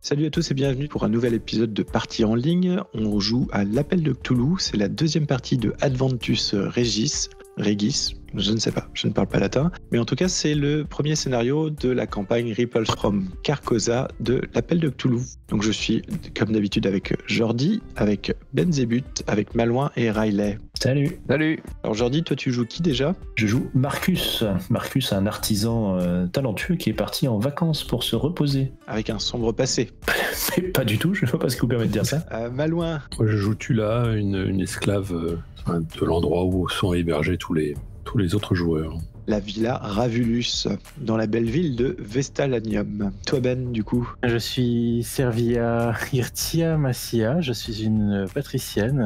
Salut à tous et bienvenue pour un nouvel épisode de Partie en ligne. On joue à l'Appel de Cthulhu, c'est la deuxième partie de Adventus Regis, je ne sais pas, je ne parle pas latin, mais en tout cas c'est le premier scénario de la campagne Ripples from Carcosa de l'Appel de Cthulhu. Donc je suis comme d'habitude avec Jordi, avec Benzébut, avec Malouin et Riley. Salut. Alors Jordi, toi tu joues qui déjà ? Je joue Marcus, un artisan talentueux qui est parti en vacances pour se reposer. Avec un sombre passé. Mais pas du tout, je ne vois pas ce qui vous permet de dire ça. Malouin. Moi, je joue Tula, une esclave de l'endroit où sont hébergés tous les autres joueurs. La villa Ravulus, dans la belle ville de Vestalanium. Toi Ben, du coup ? Je suis Servia Hirtia Massia, je suis une patricienne,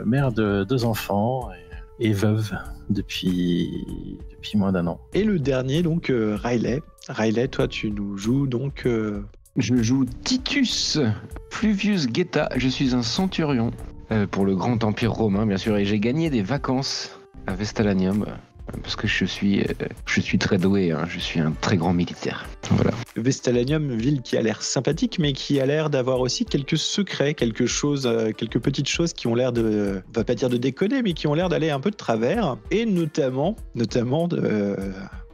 mère de 2 enfants et veuve depuis moins d'1 an. Et le dernier, donc, Riley. Riley, toi, tu nous joues donc... Je joue Titus Fluvius Geta, je suis un centurion pour le grand empire romain, bien sûr, et j'ai gagné des vacances à Vestalanium. Parce que je suis très doué, hein. Je suis un très grand militaire. Voilà. Vestalanium, ville qui a l'air sympathique, mais qui a l'air d'avoir aussi quelques secrets, quelques petites choses qui ont l'air de, on va pas dire de déconner, mais qui ont l'air d'aller un peu de travers. Et notamment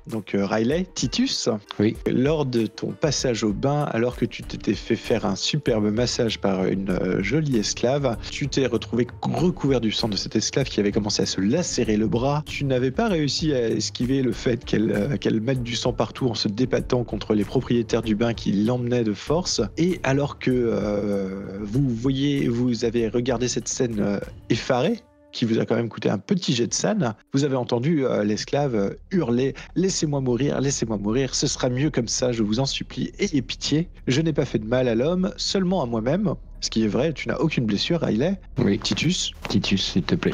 donc Riley, Titus, oui. Lors de ton passage au bain, alors que tu t'étais fait faire un superbe massage par une jolie esclave, tu t'es retrouvé recouvert du sang de cette esclave qui avait commencé à se lacérer le bras. Tu n'avais pas réussi à esquiver le fait qu'elle mette du sang partout en se débattant contre les propriétaires du bain qui l'emmenaient de force. Et alors que vous avez regardé cette scène effaré, qui vous a quand même coûté un petit jet de scène, vous avez entendu l'esclave hurler « Laissez-moi mourir, ce sera mieux comme ça, je vous en supplie, ayez pitié. Je n'ai pas fait de mal à l'homme, seulement à moi-même. » Ce qui est vrai, tu n'as aucune blessure, Riley. Oui. Titus, s'il te plaît.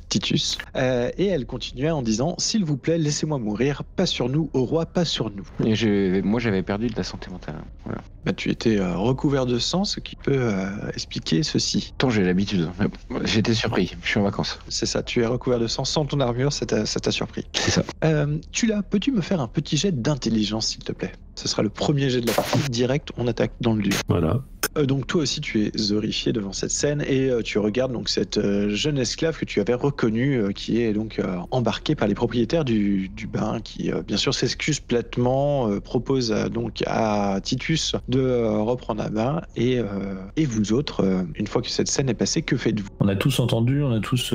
Titus. Et elle continuait en disant « S'il vous plaît, laissez-moi mourir, pas sur nous, au roi, pas sur nous. » Et moi, j'avais perdu de la santé mentale. Voilà. Bah, tu étais recouvert de sang, ce qui peut expliquer ceci. Tant j'ai l'habitude. J'étais surpris, je suis en vacances. C'est ça, tu es recouvert de sang sans ton armure, ça t'a surpris. C'est ça. Peux-tu me faire un petit jet d'intelligence, s'il te plaît ? Ce sera le premier jet de la partie. Direct, on attaque dans le dur. Voilà. Donc toi aussi tu es horrifié devant cette scène et tu regardes donc cette jeune esclave que tu avais reconnue qui est donc embarquée par les propriétaires du bain qui bien sûr s'excuse platement, propose donc à Titus de reprendre la main et vous autres, une fois que cette scène est passée, que faites-vous ? On a tous entendu, on a tous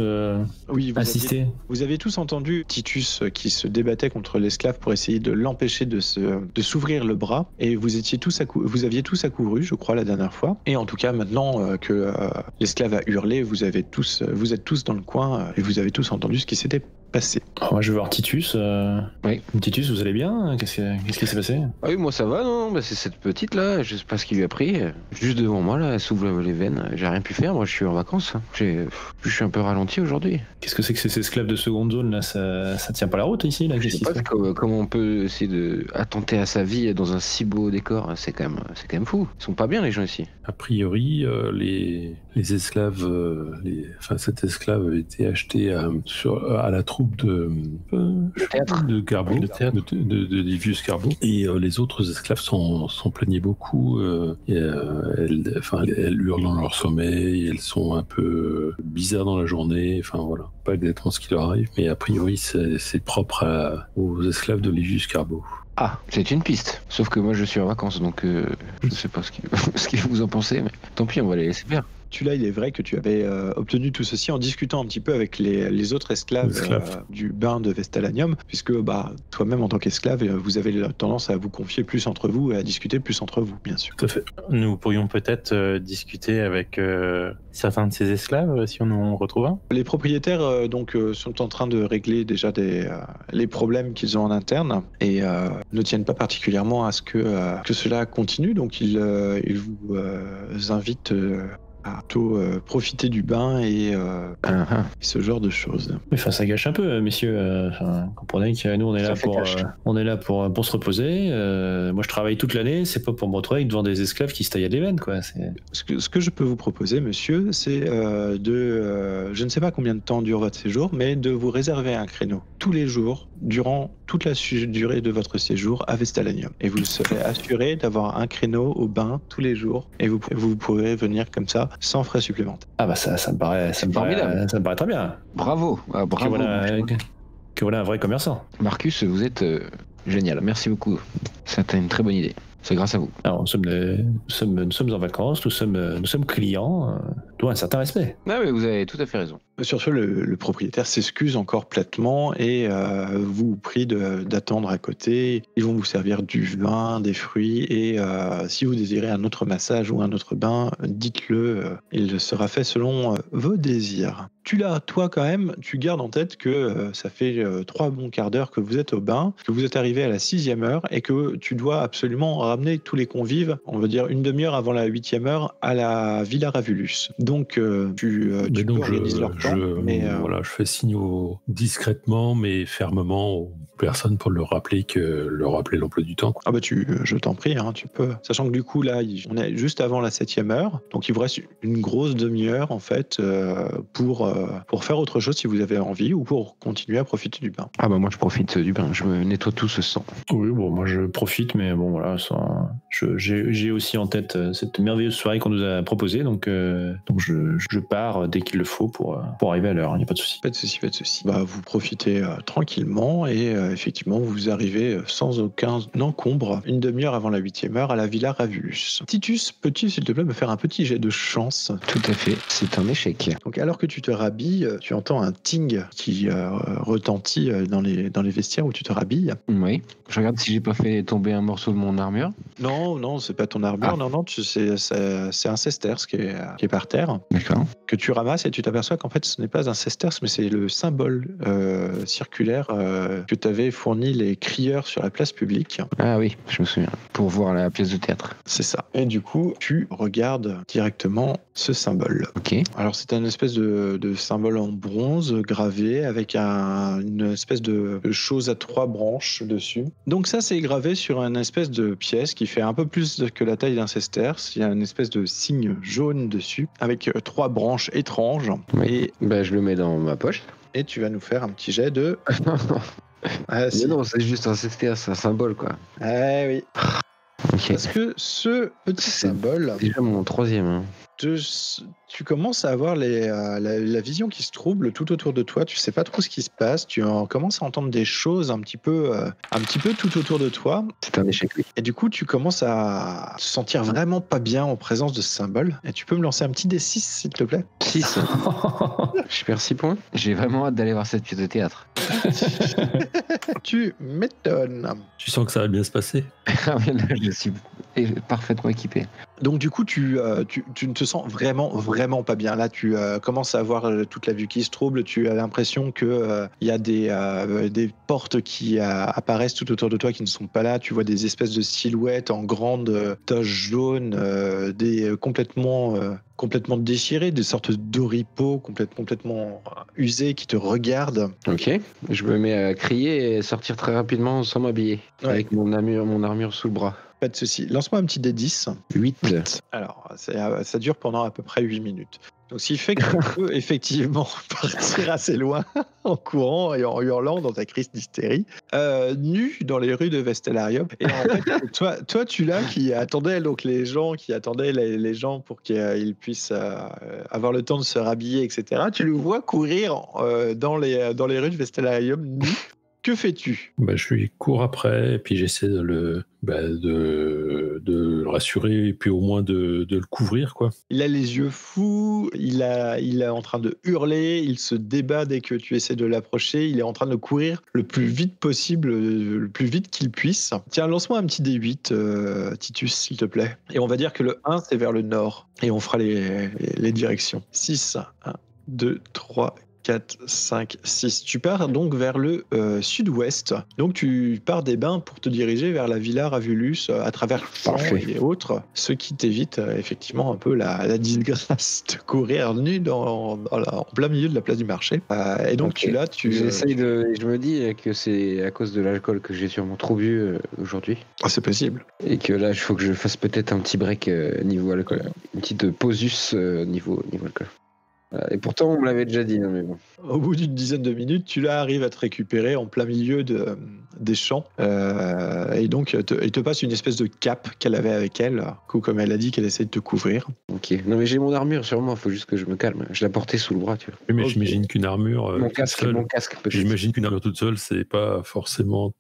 assisté. Vous avez tous entendu Titus qui se débattait contre l'esclave pour essayer de l'empêcher de s'ouvrir le bras et vous aviez tous accouru, je crois, la dernière fois. Et en tout cas, maintenant que l'esclave a hurlé, vous êtes tous dans le coin et vous avez tous entendu ce qui s'était passé. Moi, je vais voir Titus. Oui. Titus, vous allez bien ? Qu'est-ce qui s'est passé ? Ah oui, moi ça va, non, c'est cette petite là, je sais pas ce qu'il lui a pris, juste devant moi là, elle s'ouvre les veines, j'ai rien pu faire, moi je suis en vacances, je suis un peu ralenti aujourd'hui. Qu'est-ce que c'est que ces esclaves de seconde zone là, ça tient pas la route ici là ? Je sais pas comment on peut essayer d'attenter à sa vie dans un si beau décor, c'est quand même fou, ils sont pas bien les gens ici. A priori, les esclaves, cette esclave avait été achetée à la troupe de Carbo, de Livius Carbo, et les autres esclaves s'en plaignaient beaucoup. Elles hurlent dans leur sommeil, elles sont un peu bizarres dans la journée. Enfin voilà, pas exactement ce qui leur arrive, mais a priori c'est propre aux esclaves de Livius Carbo. Ah, c'est une piste. Sauf que moi je suis en vacances, donc je ne sais pas ce que vous en pensez, mais tant pis, on va les laisser faire. Là, il est vrai que tu avais obtenu tout ceci en discutant un petit peu avec les autres esclaves du bain de Vestalanium, puisque toi-même en tant qu'esclave, vous avez tendance à vous confier plus entre vous et à discuter plus entre vous, bien sûr. Tout à fait. Nous pourrions peut-être discuter avec certains de ces esclaves si on en retrouve un. Les propriétaires sont en train de régler déjà les problèmes qu'ils ont en interne et ne tiennent pas particulièrement à ce que cela continue, donc ils vous invitent plutôt profiter du bain et ce genre de choses. Enfin, ça gâche un peu, messieurs. Comprenez que nous, on est là pour se reposer. Moi, je travaille toute l'année. C'est pas pour me retrouver devant des esclaves qui se taillent à des veines, quoi. Ce que je peux vous proposer, monsieur, c'est je ne sais pas combien de temps dure votre séjour, mais de vous réserver un créneau tous les jours durant toute la durée de votre séjour à Vestalanium. Et vous serez assuré d'avoir un créneau au bain tous les jours et vous pourrez venir comme ça sans frais supplémentaires. Ah bah ça me paraît très bien. Bravo, bravo. Que voilà un vrai commerçant. Marcus, vous êtes génial. Merci beaucoup. C'était une très bonne idée. C'est grâce à vous. Alors, nous sommes en vacances, nous sommes clients, doit un certain respect. Ah oui, vous avez tout à fait raison. Sur ce, le propriétaire s'excuse encore platement et vous prie d'attendre à côté. Ils vont vous servir du vin, des fruits et si vous désirez un autre massage ou un autre bain, dites-le. Il sera fait selon vos désirs. Toi quand même, tu gardes en tête que ça fait 3 bons quarts d'heure que vous êtes au bain, que vous êtes arrivé à la 6e heure et que tu dois absolument ramener tous les convives, on va dire une demi-heure avant la 8e heure, à la Villa Ravulus. Donc tu peux organiser leur temps. Voilà, je fais signe discrètement mais fermement aux personnes pour leur rappeler l'emploi du temps. Ah bah je t'en prie, hein, tu peux. Sachant que du coup là, on est juste avant la 7e heure, donc il vous reste une grosse demi-heure en fait pour faire autre chose si vous avez envie ou pour continuer à profiter du bain. Ah bah moi je profite du bain, je me nettoie tout ce sang. Oui, bon moi je profite, mais bon voilà, j'ai aussi en tête cette merveilleuse soirée qu'on nous a proposée, donc je pars dès qu'il le faut pour arriver à l'heure, il n'y a pas de souci. Pas de souci. Bah, vous profitez tranquillement et effectivement vous arrivez sans aucun encombre une demi-heure avant la 8e heure à la Villa Ravulus. Titus, peux-tu s'il te plaît me faire un petit jet de chance? Tout à fait, c'est un échec. Donc alors que tu te rhabilles, tu entends un ting qui retentit dans les vestiaires où tu te rhabilles. Oui, je regarde si j'ai pas fait tomber un morceau de mon armure. Non, c'est pas ton armure, non, c'est un sesterce qui est par terre. D'accord. Que tu ramasses et tu t'aperçois qu'en fait ce n'est pas un sesterce mais c'est le symbole circulaire que t'avaient fourni les crieurs sur la place publique. Ah oui, je me souviens, pour voir la pièce de théâtre. C'est ça. Et du coup, tu regardes directement ce symbole. Ok. Alors c'est un espèce de symbole en bronze gravé avec une espèce de chose à 3 branches dessus. Donc ça c'est gravé sur une espèce de pièce qui fait un peu plus que la taille d'un sesterce. Il y a une espèce de signe jaune dessus avec 3 branches étranges. Oui. Et je le mets dans ma poche. Et tu vas nous faire un petit jet de... Mais non, c'est juste un sesterce, c'est un symbole quoi. Ah oui. Okay. Parce que ce petit symbole... C'est déjà mon 3e. Hein. Tu commences à avoir la vision qui se trouble tout autour de toi. Tu sais pas trop ce qui se passe. Tu commences à entendre des choses un petit peu tout autour de toi. C'est un échec, oui. Et du coup, tu commences à te sentir vraiment pas bien en présence de ce symbole. Et tu peux me lancer un petit D6, s'il te plaît. 6. Je perds 6 points. J'ai vraiment hâte d'aller voir cette pièce de théâtre. Tu m'étonnes. Tu sens que ça va bien se passer. Ah oui, là, je suis parfaitement équipé. Donc du coup, tu ne te sens vraiment pas bien. Là, tu commences à avoir toute la vue qui se trouble. Tu as l'impression que il y a des portes qui apparaissent tout autour de toi qui ne sont pas là. Tu vois des espèces de silhouettes en grandes taches jaunes, complètement déchirées, des sortes d'oripeaux complètement usés qui te regardent. Ok, je me mets à crier et sortir très rapidement sans m'habiller, avec mon armure sous le bras. Pas de souci. Lance-moi un petit D10. 8. Alors, ça dure pendant à peu près 8 minutes. Donc, ce qui fait que tu peux effectivement partir assez loin en courant et en hurlant dans ta crise d'hystérie, nu dans les rues de Vestalarium. Et en fait, toi, tu l'as qui attendait donc les gens pour qu'ils puissent avoir le temps de se rhabiller, etc. Tu le vois courir dans les rues de Vestalarium nu. Que fais-tu? Je lui cours après et puis j'essaie de le rassurer et puis au moins de le couvrir quoi. Il a les yeux fous, il est en train de hurler, il se débat dès que tu essaies de l'approcher, il est en train de courir le plus vite possible, le plus vite qu'il puisse. Tiens, lance-moi un petit D8, Titus, s'il te plaît. Et on va dire que le 1, c'est vers le nord. Et on fera les directions. 6, 1, 2, 3, 4, 5, 6. Tu pars donc vers le sud-ouest. Donc tu pars des bains pour te diriger vers la Villa Ravulus à travers le champ et autres, ce qui t'évite effectivement un peu la disgrâce de courir nu en plein milieu de la place du marché. Et donc je me dis que c'est à cause de l'alcool que j'ai sûrement trop bu aujourd'hui. Ah, c'est possible. Et que là, il faut que je fasse peut-être un petit break niveau alcool. Une petite pausus niveau alcool. Et pourtant, on me l'avait déjà dit, mais bon. Au bout d'une dizaine de minutes, tu arrives à te récupérer en plein milieu des champs. Et donc, il te passe une espèce de cape qu'elle avait avec elle, comme elle a dit qu'elle essaie de te couvrir. Ok. Non, mais j'ai mon armure sur moi, il faut juste que je me calme. Je la portais sous le bras, tu vois. Oui, mais j'imagine qu'une armure. Mon casque, peut-être. J'imagine qu'une armure toute seule, c'est pas forcément.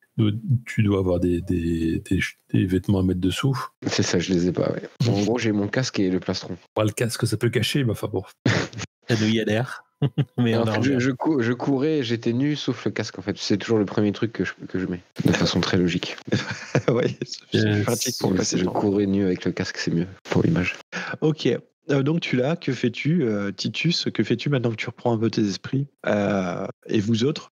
Tu dois avoir des vêtements à mettre dessous. C'est ça, je les ai pas, ouais. En gros, j'ai mon casque et le plastron. Le casque, ça peut cacher, mais enfin bon. La douille à l'air. Mais en fait, je courais, j'étais nu, sauf le casque, en fait. C'est toujours le premier truc que je mets, de façon très logique. Ouais, c'est pratique pour passer. Je courais nu avec le casque, c'est mieux pour l'image. Ok. Donc tu l'as, que fais-tu, Titus? Que fais-tu maintenant que tu reprends un peu tes esprits? Et vous autres,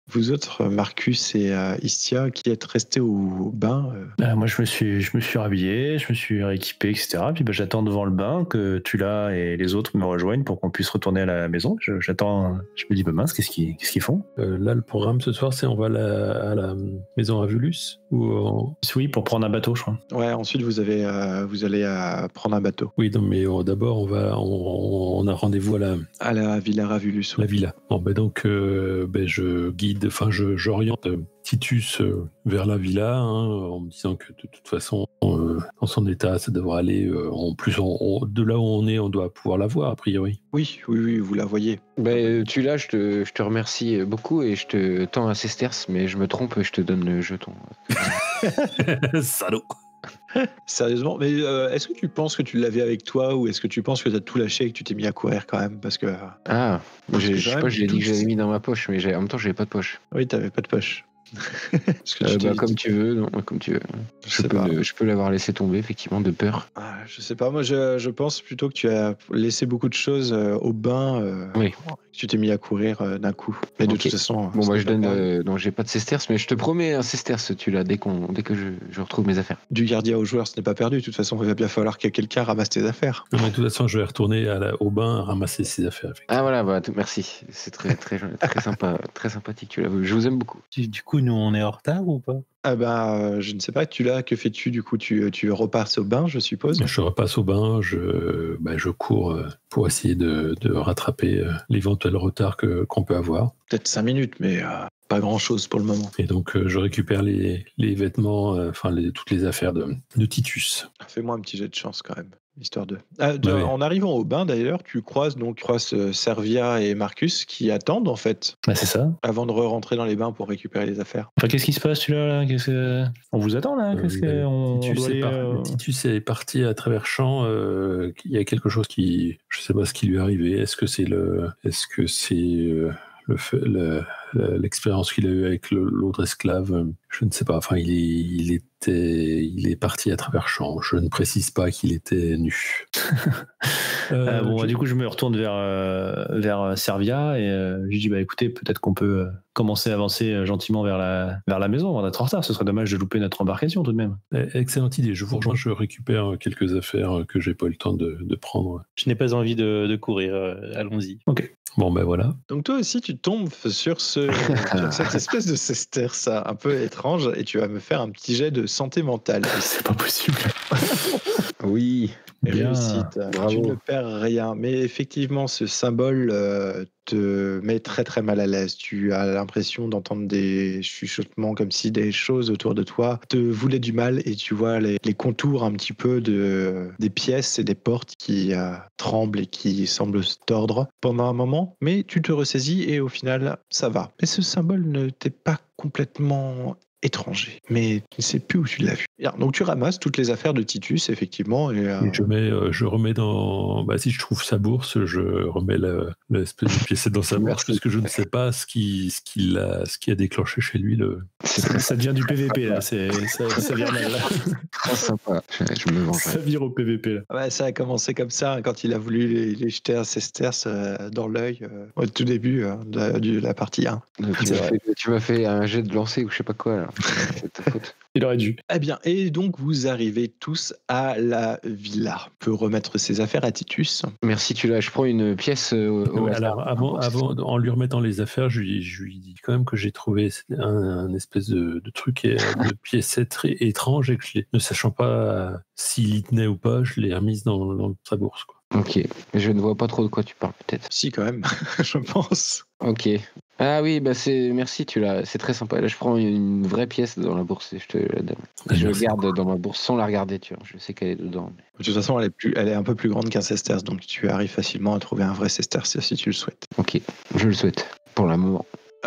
Marcus et Istia, qui êtes restés au bain? Moi, je me suis rhabillé, je me suis rééquipé, etc. Puis j'attends devant le bain que tu l'as et les autres me rejoignent pour qu'on puisse retourner à la maison. J'attends, je me dis, mince, qu'est-ce qu'ils font? Là, le programme ce soir, c'est on va à la maison Ravulus Oui, pour prendre un bateau, je crois. Ouais, ensuite vous allez prendre un bateau. Oui, non, mais d'abord, on a rendez-vous à la Villa Ravulus. La villa. Bon, donc, je guide, j'oriente Titus vers la villa, en me disant que de toute façon, dans son état, ça devrait aller. En plus, de là où on est, on doit pouvoir la voir, a priori. Oui, vous la voyez. Tu l'as, je te remercie beaucoup et je te tends un sesterce, mais je me trompe, je te donne le jeton. Salaud. Sérieusement, mais est-ce que tu penses que tu l'avais avec toi ou est-ce que tu penses que tu as tout lâché et que tu t'es mis à courir quand même? Parce que. Je sais pas, je l'ai dit que j'avais mis dans ma poche, mais en même temps, j'avais pas de poche. Oui, t'avais pas de poche. Comme tu veux, non, comme tu veux. Je peux l'avoir laissé tomber, effectivement, de peur. Je sais pas, moi je pense plutôt que tu as laissé beaucoup de choses au bain. Oui. Que tu t'es mis à courir d'un coup. Mais de toute façon. Bon, je donne. Non, j'ai pas de sesterce, mais je te promets un sesterce, tu l'as dès que je retrouve mes affaires. Du gardien aux joueurs, ce n'est pas perdu. De toute façon, il va bien falloir que quelqu'un ramasse tes affaires. Non, mais de toute façon, je vais retourner au bain ramasser ses affaires. Voilà, merci. C'est très, très, très sympa, très sympathique. Tu l'as vu. Je vous aime beaucoup. Du coup, nous, on est en retard ou pas? Je ne sais pas, que fais-tu du coup? Tu repasses au bain, je suppose? Je repasse au bain, je cours pour essayer de rattraper l'éventuel retard qu'on peut avoir. Peut-être 5 minutes, mais pas grand-chose pour le moment. Et donc, je récupère les vêtements, toutes les affaires de Titus. Fais-moi un petit jet de chance quand même. Histoire de... En arrivant au bain, d'ailleurs, tu croises Servia et Marcus qui attendent, en fait. C'est ça. Avant de rentrer dans les bains pour récupérer les affaires. Enfin, qu'est-ce qui se passe, là? On vous attend, là? Titus est parti à travers champs. Il y a quelque chose qui... Je sais pas ce qui lui est arrivé. Est-ce que c'est l'expérience qu'il a eue avec l'autre esclave? Je ne sais pas. Enfin, il est parti à travers champs. Je ne précise pas qu'il était nu. Du coup, je me retourne vers Servia et je lui dis écoutez, peut-être qu'on peut commencer à avancer gentiment vers la maison avant d'être en retard. Ce serait dommage de louper notre embarcation tout de même. Excellente idée. Je vous rejoins. Je récupère quelques affaires que j'ai pas eu le temps de prendre. Je n'ai pas envie de courir. Allons-y. Ok. Bon, voilà. Donc toi aussi, tu tombes sur cette espèce de sesterce un peu étrange et tu vas me faire un petit jet de santé mentale. C'est pas possible. Oui. Réussite. Bravo. Tu ne perds rien. Mais effectivement, ce symbole te met très très mal à l'aise. Tu as l'impression d'entendre des chuchotements comme si des choses autour de toi te voulaient du mal et tu vois les contours un petit peu des pièces et des portes qui tremblent et qui semblent se tordre pendant un moment. Mais tu te ressaisis et au final, ça va. Mais ce symbole ne t'est pas complètement étranger, mais tu ne sais plus où tu l'as vu. Bien, donc tu ramasses toutes les affaires de Titus, effectivement. Et je remets dans... si je trouve sa bourse, je remets l'espèce de pièce dans sa bourse, parce que je ne sais pas ce qui a déclenché chez lui le... Ça devient du PVP, là. Ça vire mal, là. Très sympa. Je me venge. Ça vire au PVP, là. Ouais, ça a commencé comme ça, quand il a voulu les jeter un sesterce dans l'œil au tout début de la partie 1. Tu m'as fait un jet de lancer ou je sais pas quoi, là. C'est ta faute. Il aurait dû. Eh bien, et donc vous arrivez tous à la villa. On peut remettre ses affaires à Titus. Merci, je prends une pièce alors, avant, en lui remettant les affaires, je lui dis quand même que j'ai trouvé un espèce de truc, de pièce très étrange, et que ne sachant pas s'il y tenait ou pas, je l'ai remise dans sa bourse, quoi. Ok, je ne vois pas trop de quoi tu parles, peut-être. Si, quand même, je pense. Ok. Ah oui, merci, c'est très sympa. Là, je prends une vraie pièce dans la bourse et je te la donne. Je la garde dans ma bourse sans la regarder, tu vois. Je sais qu'elle est dedans. Mais... De toute façon, elle est un peu plus grande qu'un sesterce, donc tu arrives facilement à trouver un vrai sesterce si tu le souhaites. Ok, je le souhaite, pour le moment.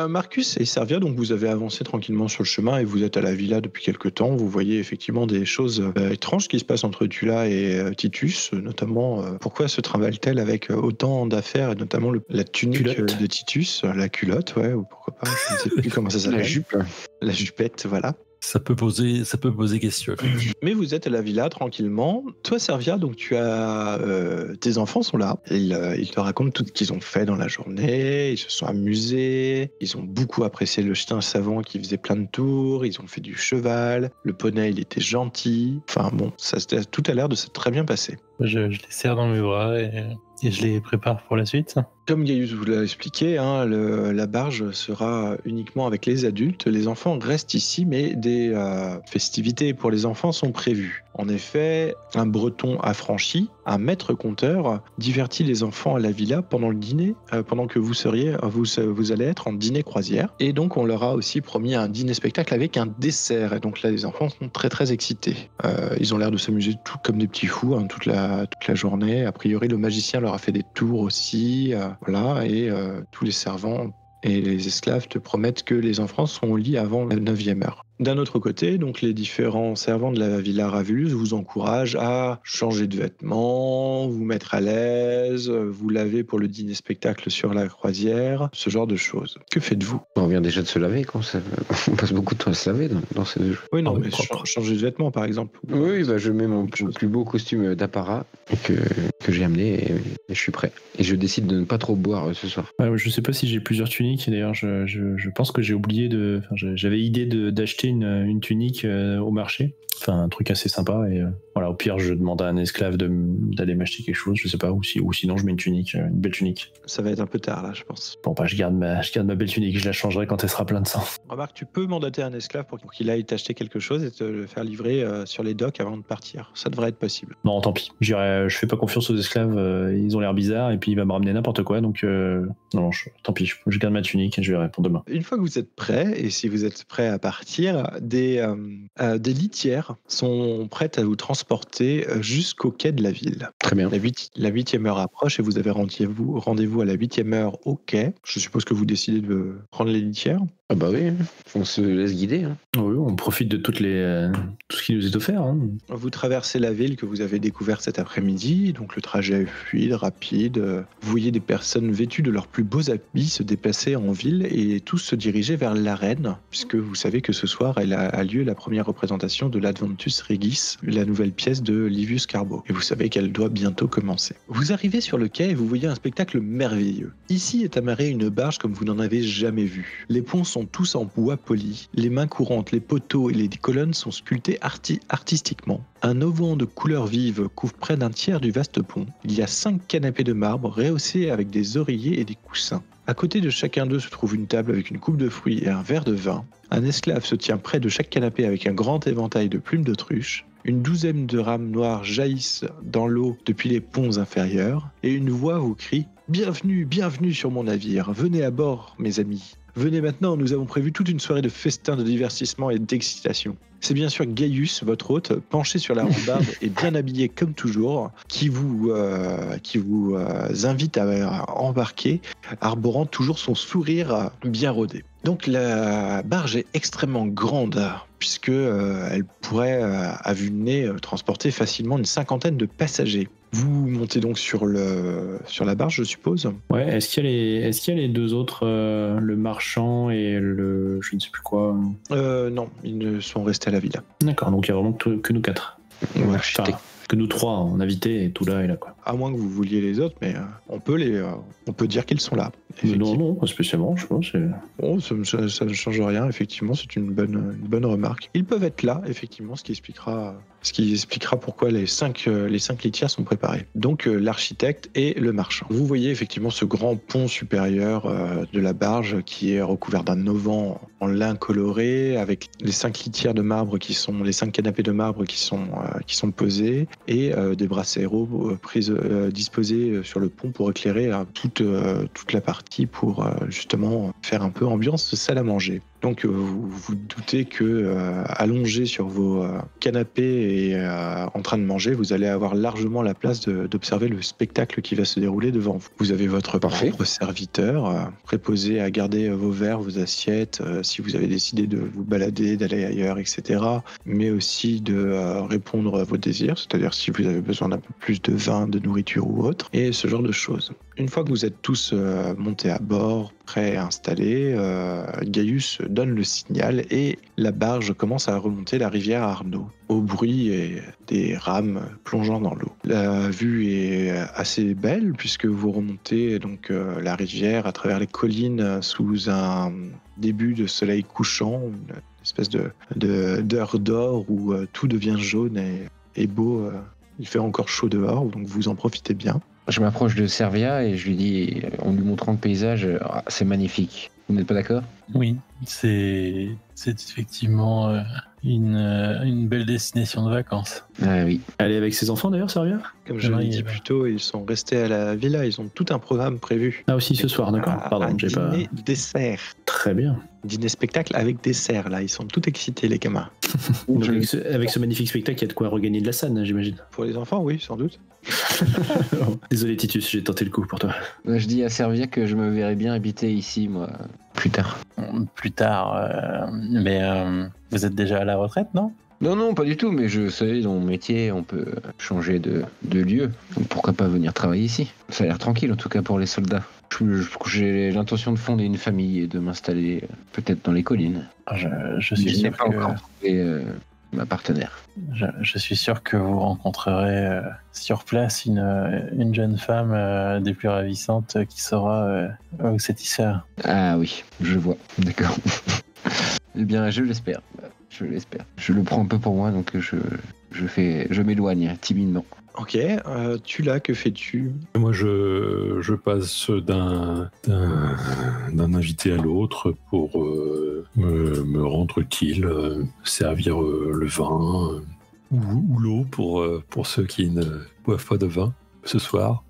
Marcus et Servia, donc vous avez avancé tranquillement sur le chemin et vous êtes à la villa depuis quelques temps. Vous voyez effectivement des choses étranges qui se passent entre Tula et Titus, notamment pourquoi se trimballe-t-elle avec autant d'affaires, et notamment la tunique de Titus, la culotte, ouais, ou pourquoi pas, je ne sais plus comment ça s'appelle. La jupe. La jupette, voilà. Ça peut poser question. Mais vous êtes à la villa tranquillement. Toi, Servia, donc tu as tes enfants sont là. Ils te racontent tout ce qu'ils ont fait dans la journée. Ils se sont amusés. Ils ont beaucoup apprécié le chien savant qui faisait plein de tours. Ils ont fait du cheval. Le poney, il était gentil. Enfin bon, tout a l'air de s'être très bien passé. Je les serre dans mes bras et je les prépare pour la suite. Comme Gaius vous l'a expliqué, la barge sera uniquement avec les adultes. Les enfants restent ici, mais des festivités pour les enfants sont prévues. En effet, un breton affranchi, un maître conteur, divertit les enfants à la villa pendant le dîner, pendant que vous allez être en dîner croisière. Et donc, on leur a aussi promis un dîner-spectacle avec un dessert. Et donc là, les enfants sont très très excités. Ils ont l'air de s'amuser tout comme des petits fous toute la journée. A priori, le magicien leur a fait des tours aussi. Voilà, et tous les servants et les esclaves te promettent que les enfants seront au lit avant la 9e heure. D'un autre côté, donc les différents servants de la Villa Ravulus vous encouragent à changer de vêtements, vous mettre à l'aise, vous laver pour le dîner spectacle sur la croisière, ce genre de choses. Que faites-vous ? On vient déjà de se laver, on passe beaucoup de temps à se laver dans ces deux jeux. Oui, non, mais changer de vêtements par exemple. Oui, je mets mon plus beau costume d'apparat que j'ai amené et je suis prêt. Et je décide de ne pas trop boire ce soir. Je sais pas si j'ai plusieurs tuniques, d'ailleurs je pense que j'ai oublié j'avais idée d'acheter une tunique au marché, enfin un truc assez sympa, et voilà, au pire je demande à un esclave d'aller m'acheter quelque chose, je sais pas, ou sinon je mets une belle tunique. Ça va être un peu tard là, je pense. Bon, je garde ma belle tunique, je la changerai quand elle sera pleine de sang. Remarque, tu peux mandater un esclave pour qu'il aille t'acheter quelque chose et te le faire livrer sur les docks avant de partir. Ça devrait être possible. Non, tant pis, je fais pas confiance aux esclaves, ils ont l'air bizarres et puis il va me ramener n'importe quoi, donc non, tant pis, je garde ma tunique et je verrai pour demain. Une fois que vous êtes prêts, et si vous êtes prêts à partir, des litières sont prêtes à vous transporter jusqu'au quai de la ville. Très bien. La 8e heure approche et vous avez rendez-vous à la 8e heure au quai. Je suppose que vous décidez de prendre les litières. Ah bah oui, on se laisse guider. Oui, on profite de tout ce qui nous est offert. Vous traversez la ville que vous avez découverte cet après-midi, donc le trajet est fluide, rapide. Vous voyez des personnes vêtues de leurs plus beaux habits se déplacer en ville et tous se diriger vers l'arène, puisque vous savez que ce soir a lieu la première représentation de l'Adventus Regis, la nouvelle pièce de Livius Carbo. Et vous savez qu'elle doit bientôt commencer. Vous arrivez sur le quai et vous voyez un spectacle merveilleux. Ici est amarrée une barge comme vous n'en avez jamais vu. Les ponts sont tous en bois poli. Les mains courantes, les poteaux et les colonnes sont sculptés artistiquement. Un auvent de couleurs vives couvre près d'un tiers du vaste pont. Il y a 5 canapés de marbre rehaussés avec des oreillers et des coussins. À côté de chacun d'eux se trouve une table avec une coupe de fruits et un verre de vin. Un esclave se tient près de chaque canapé avec un grand éventail de plumes d'autruche. Une douzaine de rames noires jaillissent dans l'eau depuis les ponts inférieurs et une voix vous crie Bienvenue sur mon navire. Venez à bord, mes amis. Venez maintenant, nous avons prévu toute une soirée de festins, de divertissement et d'excitation. C'est bien sûr Gaius, votre hôte, penché sur la rambarde et bien habillé comme toujours, qui vous invite à embarquer, arborant toujours son sourire bien rodé. Donc la barge est extrêmement grande, puisque elle pourrait, à vue de nez, transporter facilement une 50aine de passagers. Vous montez donc sur la barge, je suppose. Ouais, est-ce qu'il y a les deux autres, le marchand et le je ne sais plus quoi? Non, ils ne sont restés à la villa. D'accord, donc il y a vraiment que nous 4. Ouais, Enfin, que nous 3 en invité et tout là et là quoi. À moins que vous vouliez les autres, mais on peut dire qu'ils sont là. Non, pas spécialement, je pense. Bon, ça ne change rien, effectivement, c'est une bonne remarque. Ils peuvent être là, effectivement, ce qui expliquera pourquoi les 5 litières sont préparées. Donc l'architecte et le marchand. Vous voyez effectivement ce grand pont supérieur de la barge qui est recouvert d'un auvent en lin coloré, avec les 5 litières de marbre les 5 canapés de marbre qui sont posés, et des brasseros disposés sur le pont pour éclairer toute la partie pour justement faire un peu ambiance salle à manger. Donc vous vous doutez que allongé sur vos canapés et en train de manger, vous allez avoir largement la place d'observer le spectacle qui va se dérouler devant vous. Vous avez votre propre serviteur préposé à garder vos verres, vos assiettes, si vous avez décidé de vous balader, d'aller ailleurs, etc. Mais aussi de répondre à vos désirs, c'est-à-dire si vous avez besoin d'un peu plus de vin, de nourriture ou autre, et ce genre de choses. Une fois que vous êtes tous montés à bord, prêts à installer, Gaius donne le signal et la barge commence à remonter la rivière Arno au bruit des rames plongeant dans l'eau. La vue est assez belle puisque vous remontez donc la rivière à travers les collines sous un début de soleil couchant, une espèce d'heure d'or où tout devient jaune et beau. Il fait encore chaud dehors, donc vous en profitez bien. Je m'approche de Servia et je lui dis, en lui montrant le paysage, c'est magnifique. Vous n'êtes pas d'accord ? Oui, c'est effectivement une belle destination de vacances. Ah oui. Elle est avec ses enfants d'ailleurs, Servia ? Comme je l'ai dit plus tôt, ils sont restés à la villa, ils ont tout un programme prévu. Ah aussi ce soir, d'accord. Pardon, j'ai pas... Dîner, dessert. Très bien. Dîner spectacle avec dessert, là, ils sont tout excités les gamins. Donc, avec ce magnifique spectacle, il y a de quoi regagner de la scène, j'imagine. Pour les enfants, oui, sans doute. Désolé Titus, j'ai tenté le coup pour toi. Je dis à Servia que je me verrais bien habiter ici, moi, plus tard. Plus tard, mais vous êtes déjà à la retraite, non ? Non, pas du tout, mais je sais, dans mon métier, on peut changer de lieu. Donc pourquoi pas venir travailler ici ? Ça a l'air tranquille, en tout cas pour les soldats. J'ai l'intention de fonder une famille et de m'installer peut-être dans les collines. Je suis sûr pas encore trouvé ma partenaire. Je suis sûr que vous rencontrerez sur place une jeune femme des plus ravissantes qui saura vous satisfaire. Ah oui, je vois, d'accord. Eh bien, je l'espère. Je le prends un peu pour moi, donc je m'éloigne timidement. Ok, tu là, que fais-tu ? Moi, je passe d'un invité à l'autre pour me rendre utile, servir le vin ou l'eau pour ceux qui ne boivent pas de vin ce soir.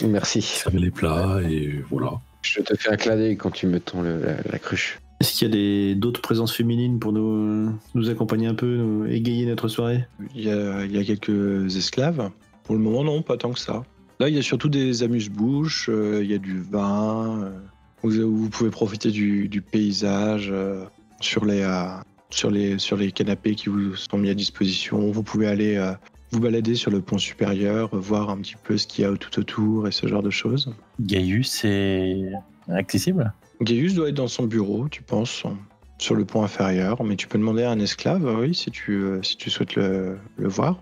Merci. Servir les plats et voilà. Je te fais un clin d'œil quand tu me tends la cruche. Est-ce qu'il y a d'autres présences féminines pour nous accompagner un peu, nous égayer notre soirée ? Il y a quelques esclaves. Pour le moment, non, pas tant que ça. Là, il y a surtout des amuse-bouches, il y a du vin. Vous pouvez profiter du paysage sur les canapés qui vous sont mis à disposition. Vous pouvez aller vous balader sur le pont supérieur, voir un petit peu ce qu'il y a tout autour et ce genre de choses. Gaius est accessible ? Gaius doit être dans son bureau, tu penses, sur le pont inférieur, mais tu peux demander à un esclave, oui, si tu souhaites le voir.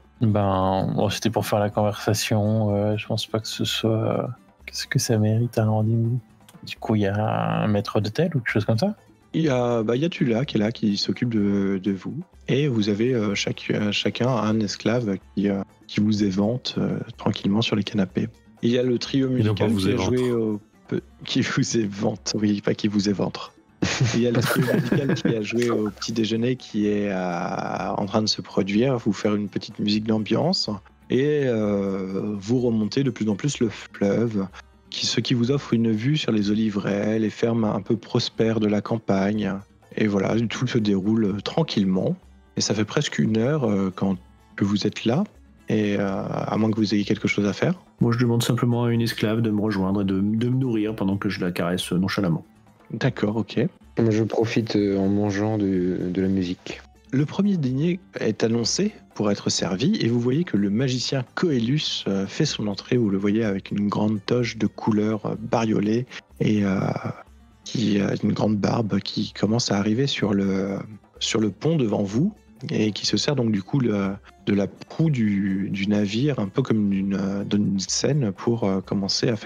C'était pour faire la conversation. Je pense pas que ce soit... Qu'est-ce que ça mérite un rendez-vous ? Du coup, il y a un maître d'hôtel ou quelque chose comme ça ? Il y a Tula qui est là, qui s'occupe de vous. Et vous avez chacun un esclave qui vous évente tranquillement sur les canapés. Il y a le trio musical qui a joué qui vous évente, oui, pas qui vous éventre. Il y a le trio musical qui a joué au petit déjeuner qui est en train de se produire, vous faire une petite musique d'ambiance et vous remontez de plus en plus le fleuve ce qui vous offre une vue sur les oliveraies, les fermes un peu prospères de la campagne. Et voilà, tout se déroule tranquillement. Et ça fait presque 1 heure que vous êtes là, et à moins que vous ayez quelque chose à faire. Moi, je demande simplement à une esclave de me rejoindre et de me nourrir pendant que je la caresse nonchalamment. D'accord, ok. Moi, je profite en mangeant de la musique. Le premier dîner est annoncé pour être servi, et vous voyez que le magicien Coelus fait son entrée. Vous le voyez avec une grande toge de couleur bariolée et qui a une grande barbe qui commence à arriver sur le pont devant vous, et qui se sert donc du coup de la proue du navire, un peu comme d'une scène pour commencer à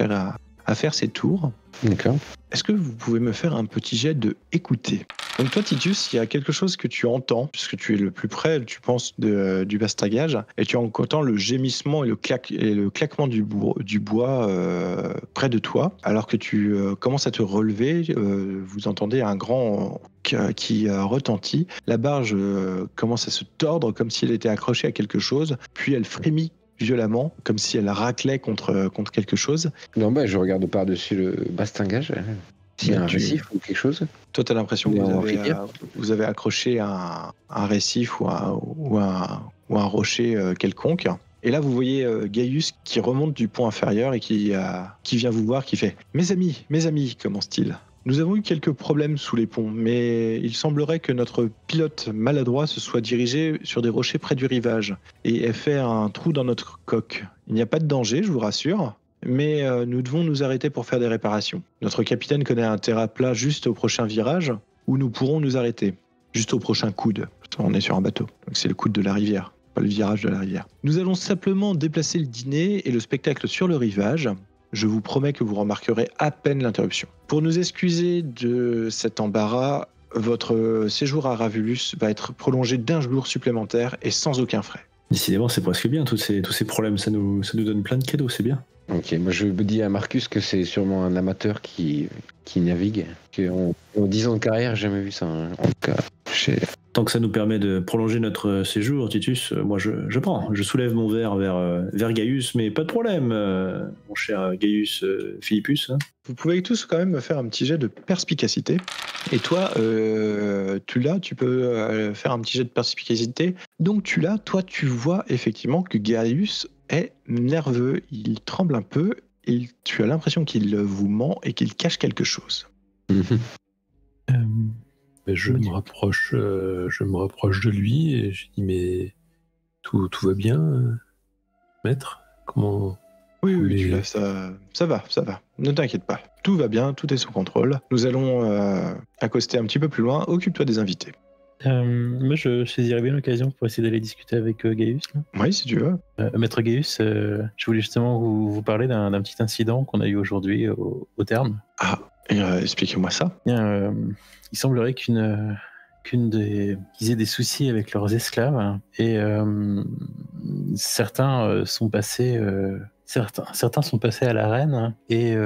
faire ses tours. D'accord. Est-ce que vous pouvez me faire un petit jet de écouter? Donc toi, Titus, il y a quelque chose que tu entends, puisque tu es le plus près, tu penses, du bastagage, et tu entends le gémissement et le claquement du bois près de toi. Alors que tu commences à te relever, vous entendez un grand qui retentit. La barge commence à se tordre comme si elle était accrochée à quelque chose, puis elle frémit violemment, comme si elle raclait contre quelque chose. Non, je regarde par-dessus le bastingage. S'il y a un récif ou quelque chose. Toi, tu as l'impression que vous avez accroché un récif ou un rocher quelconque. Et là, vous voyez Gaius qui remonte du pont inférieur et qui vient vous voir, qui fait « Mes amis, commence-t-il. Nous avons eu quelques problèmes sous les ponts, mais il semblerait que notre pilote maladroit se soit dirigé sur des rochers près du rivage et ait fait un trou dans notre coque. Il n'y a pas de danger, je vous rassure, mais nous devons nous arrêter pour faire des réparations. Notre capitaine connaît un terrain plat juste au prochain virage où nous pourrons nous arrêter, juste au prochain coude. On est sur un bateau, donc c'est le coude de la rivière, pas le virage de la rivière. Nous allons simplement déplacer le dîner et le spectacle sur le rivage. Je vous promets que vous remarquerez à peine l'interruption. Pour nous excuser de cet embarras, votre séjour à Ravulus va être prolongé d'1 jour supplémentaire et sans aucun frais. Décidément, c'est presque bien, tous ces problèmes, ça nous donne plein de cadeaux, c'est bien. Ok, moi je dis à Marcus que c'est sûrement un amateur qui navigue. En 10 ans de carrière, j'ai jamais vu ça. En tout cas, Tant que ça nous permet de prolonger notre séjour, Titus, moi je prends. Je soulève mon verre vers Gaius, mais pas de problème, mon cher Gaius Philippus. Hein. Vous pouvez tous quand même me faire un petit jet de perspicacité. Et toi, tu peux faire un petit jet de perspicacité. Donc toi, tu vois effectivement que Gaius est nerveux, il tremble un peu, et tu as l'impression qu'il vous ment et qu'il cache quelque chose. Je me rapproche de lui et je dis mais tout va bien, maître? Comment? Oui, ça va. Ne t'inquiète pas. Tout va bien, tout est sous contrôle. Nous allons accoster un petit peu plus loin. Occupe-toi des invités. Moi, je saisirais bien l'occasion pour essayer d'aller discuter avec Gaius. Là. Oui, si tu veux. Maître Gaius, je voulais justement vous parler d'un petit incident qu'on a eu aujourd'hui au terme. Ah, expliquez-moi ça. Il semblerait qu'ils aient des soucis avec leurs esclaves et certains sont passés à l'arène et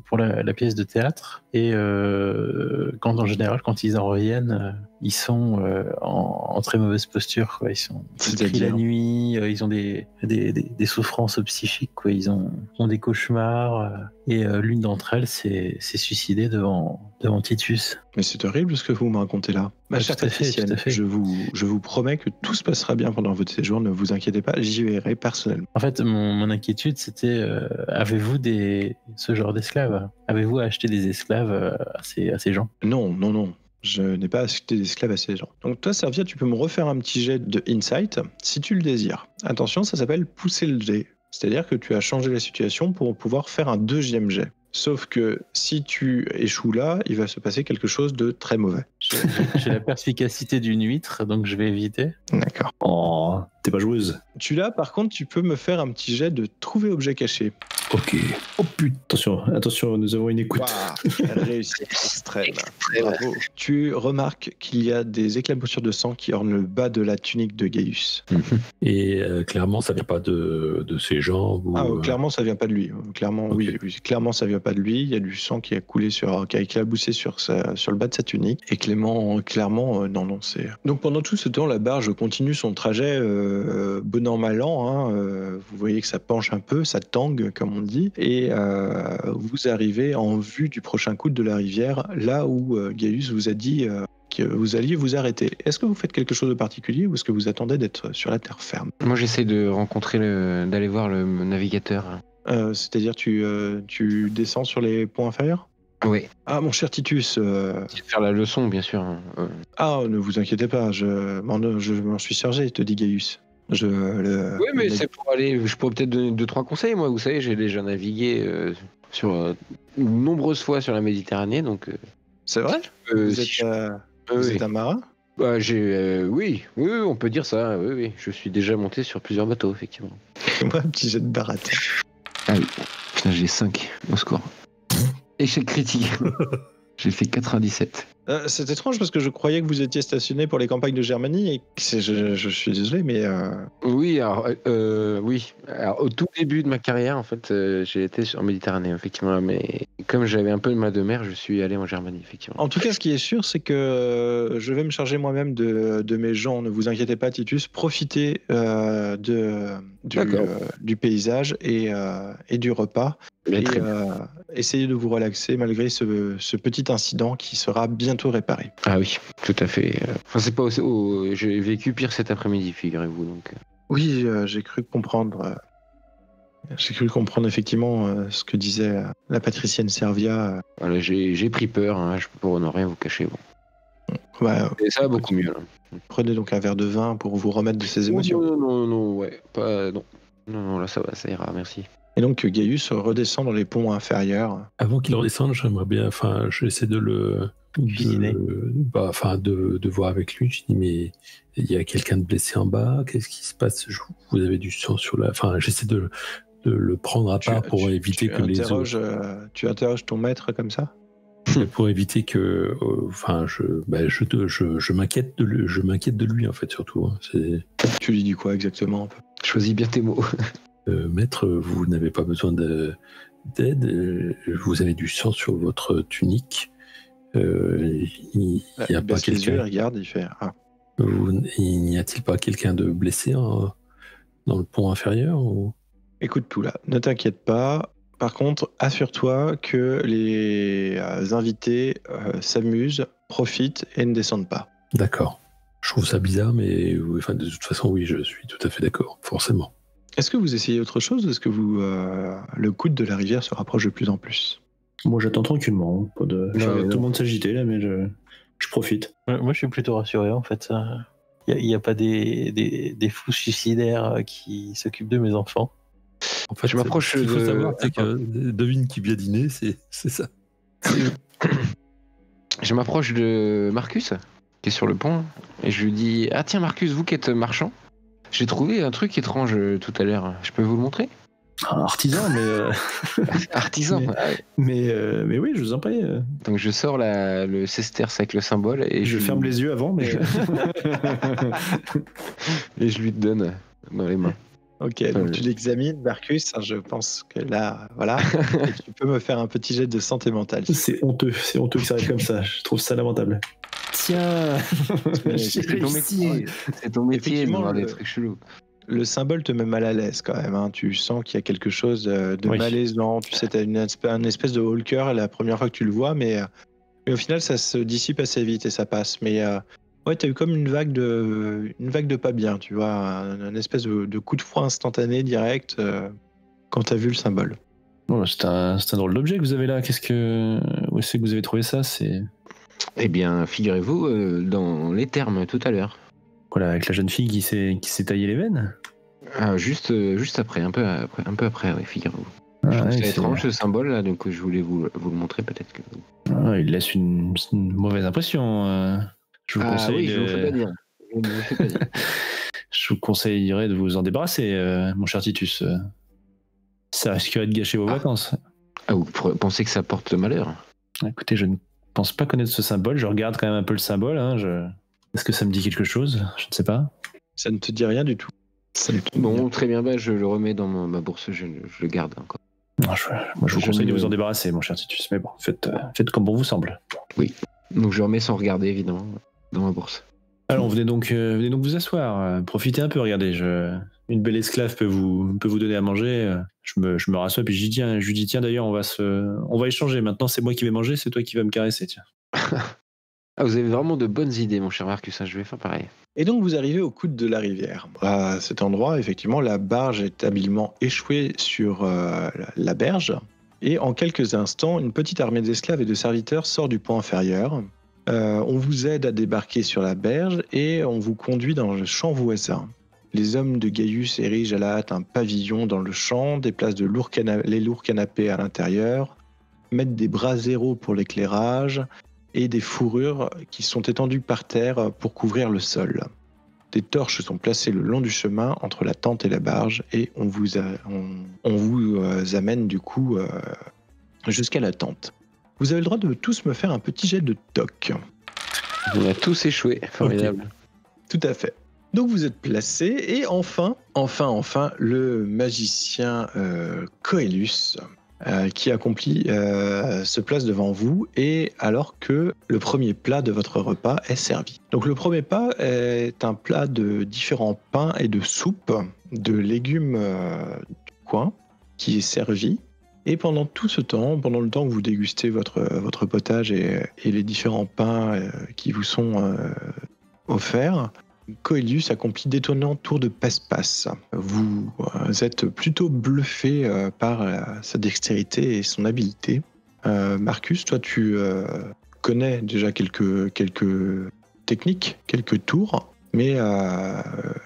pour la pièce de théâtre et en général quand ils en reviennent ils sont en très mauvaise posture quoi. Ils crient la nuit, ils ont des souffrances psychiques quoi. Ils ont des cauchemars et l'une d'entre elles s'est suicidée devant Titus. Mais c'est horrible ce que vous me racontez là. Ma chère Patricienne, je vous promets que tout se passera bien pendant votre séjour, ne vous inquiétez pas, j'y verrai personnellement. En fait, mon inquiétude, c'était avez-vous ce genre d'esclaves? Avez-vous acheté des esclaves à ces gens? Non. Je n'ai pas acheté d'esclaves à ces gens. Donc toi, Servia, tu peux me refaire un petit jet de insight, si tu le désires. Attention, ça s'appelle pousser le jet. C'est-à-dire que tu as changé la situation pour pouvoir faire un 2e jet. Sauf que si tu échoues là, il va se passer quelque chose de très mauvais. J'ai la perspicacité d'une huître, donc je vais éviter. D'accord. Oh, t'es pas joueuse. Tu l'as, par contre, tu peux me faire un petit jet de trouver objet caché. Ok. Oh putain. Attention, nous avons une écoute. Wow, quelle réussite extrême. Bravo. Tu remarques qu'il y a des éclaboussures de sang qui ornent le bas de la tunique de Gaius. Et clairement, ça vient pas de ses jambes ou... clairement, ça vient pas de lui. Clairement, okay. Oui, clairement, ça vient pas de lui. Il y a du sang qui a coulé qui a éclaboussé sur le bas de sa tunique. Et clairement, non, c'est... Donc pendant tout ce temps, la barge continue son trajet bon an mal an, vous voyez que ça penche un peu, ça tangue comme on dit, et vous arrivez en vue du prochain coude de la rivière, là où Gaius vous a dit que vous alliez vous arrêter. Est-ce que vous faites quelque chose de particulier ou est-ce que vous attendez d'être sur la terre ferme? Moi, j'essaie d'aller voir le navigateur. C'est-à-dire tu descends sur les ponts inférieurs? Oui. Ah, mon cher Titus. Faire la leçon, bien sûr. Ah, ne vous inquiétez pas, je m'en suis chargé, te dit Gaius. Oui, mais c'est pour aller. Je pourrais peut-être donner 2-3 conseils, moi. Vous savez, j'ai déjà navigué sur nombreuses fois sur la Méditerranée, donc. C'est vrai? Vous êtes un marin? Bah, oui, on peut dire ça. Oui. Je suis déjà monté sur plusieurs bateaux, effectivement. Fais-moi un petit jet de baratin. Ah oui. Putain, j'ai 5 au score. Échec critique. J'ai fait 97. C'est étrange parce que je croyais que vous étiez stationné pour les campagnes de Germanie et je suis désolé, mais... Oui, alors au tout début de ma carrière, en fait, j'ai été en Méditerranée, effectivement, mais comme j'avais un peu de mal de mer, je suis allé en Germanie, effectivement. En tout cas, ce qui est sûr, c'est que je vais me charger moi-même de mes gens, ne vous inquiétez pas, Titus. Profitez du paysage et du repas. Et essayez de vous relaxer malgré ce petit incident qui sera bientôt réparé. Ah oui, tout à fait. Enfin, c'est pas j'ai vécu pire cet après-midi, figurez-vous. Donc. Oui, j'ai cru comprendre. J'ai cru comprendre effectivement ce que disait la patricienne Servia. Voilà, j'ai pris peur, hein, je peux pour ne rien vous cacher. Bon. Ouais, et ça va beaucoup mieux. Là. Prenez donc un verre de vin pour vous remettre de ces émotions. Non, ouais, pas non. Non, là ça va, ça ira, merci. Et donc Gaius redescend dans les ponts inférieurs. Avant qu'il redescende, j'aimerais bien, j'essaie de le cuisiner. De voir avec lui. Je dis mais il y a quelqu'un de blessé en bas. Qu'est-ce qui se passe? Vous avez du sang sur la. Enfin, j'essaie de le prendre à part pour éviter que les autres. Tu interroges ton maître comme ça? Pour éviter que, je m'inquiète de lui en fait surtout. Hein. Tu lui dis quoi exactement? Choisis bien tes mots. Maître, vous n'avez pas besoin d'aide. Vous avez du sang sur votre tunique. Il n'y a pas quelqu'un. Il regarde, il fait. Ah. N'y a-t-il pas quelqu'un de blessé dans le pont inférieur ou... Écoute tout là, ne t'inquiète pas. Par contre, assure-toi que les invités s'amusent, profitent et ne descendent pas. D'accord. Je trouve ça bizarre, mais de toute façon, oui, je suis tout à fait d'accord, forcément. Est-ce que vous essayez autre chose ou est-ce que le coude de la rivière se rapproche de plus en plus? Moi, j'attends tranquillement. Tout le monde s'agitait là, mais je profite. Moi, je suis plutôt rassuré, en fait. Il n'y a pas des fous suicidaires qui s'occupent de mes enfants. En fait, je m'approche. Ce qu'il faut savoir, c'est que devine qui vient dîner, c'est ça. Je m'approche de Marcus, qui est sur le pont, et je lui dis: ah tiens Marcus, vous qui êtes marchand, j'ai trouvé un truc étrange tout à l'heure. Je peux vous le montrer? Un artisan, mais... Artisan. Mais oui, je vous en prie. Donc je sors le sesterce avec le symbole et je ferme les yeux avant, mais... et je lui donne dans les mains. Ok, donc tu l'examines, Marcus, je pense que là, voilà, et tu peux me faire un petit jet de santé mentale. C'est honteux que ça arrive comme ça, je trouve ça lamentable. Tiens, c'est ton métier de voir des trucs chelous. Le symbole te met mal à l'aise quand même, hein. Tu sens qu'il y a quelque chose de malaisant, tu sais, t'as une espèce de haut le cœur la première fois que tu le vois, mais au final ça se dissipe assez vite et ça passe, mais... Ouais, t'as eu comme une vague de pas bien, tu vois, un espèce de coup de froid instantané, direct, quand t'as vu le symbole. Bon, c'est un drôle d'objet que vous avez là. Où est-ce que vous avez trouvé ça? Eh bien, figurez-vous, dans les thermes tout à l'heure. Voilà, avec la jeune fille qui s'est taillé les veines? Juste après, un peu après, oui, figurez-vous. Je trouve c'est étrange ce symbole là, donc je voulais vous le montrer peut-être que. Il laisse une mauvaise impression. Je vous conseille je vous fais pas dire. Je vous conseillerais de vous en débarrasser, mon cher Titus. Ça risquerait de gâcher vos vacances. Ah, vous pensez que ça porte malheur? Écoutez, je ne pense pas connaître ce symbole. Je regarde quand même un peu le symbole. Hein. Est-ce que ça me dit quelque chose? Je ne sais pas. Ça ne te dit rien du tout. Bon, très bien. Je le remets dans ma bourse. Je le garde encore. Non, je vous conseille de vous en débarrasser, mon cher Titus. Mais bon, faites comme bon vous semble. Oui. Donc je remets sans regarder, évidemment, dans ma bourse. Alors, venez donc vous asseoir. Profitez un peu, regardez. Une belle esclave peut vous donner à manger. Je me rassois, puis je lui dis, tiens, d'ailleurs, on va échanger. Maintenant, c'est moi qui vais manger, c'est toi qui vas me caresser, tiens. Ah, vous avez vraiment de bonnes idées, mon cher Marcus, je vais faire pareil. Et donc vous arrivez au coude de la rivière. À cet endroit, effectivement, la barge est habilement échouée sur la berge. Et en quelques instants, une petite armée d'esclaves et de serviteurs sort du pont inférieur. On vous aide à débarquer sur la berge et on vous conduit dans le champ voisin. Les hommes de Gaius érigent à la hâte un pavillon dans le champ, déplacent les lourds canapés à l'intérieur, mettent des braseros pour l'éclairage et des fourrures qui sont étendues par terre pour couvrir le sol. Des torches sont placées le long du chemin entre la tente et la barge et on vous amène du coup jusqu'à la tente. Vous avez le droit de tous me faire un petit jet de toc. On a tous échoué, formidable. Okay. Tout à fait. Donc vous êtes placés et enfin, le magicien Coelus qui accomplit se place devant vous et alors que le premier plat de votre repas est servi. Donc le premier plat est un plat de différents pains et de soupes, de légumes du coin qui est servi. Et pendant tout ce temps, pendant le temps que vous dégustez votre potage et les différents pains qui vous sont offerts, Coelus accomplit d'étonnants tours de passe-passe. Vous êtes plutôt bluffé par sa dextérité et son habileté. Marcus, toi tu connais déjà quelques techniques, quelques tours, mais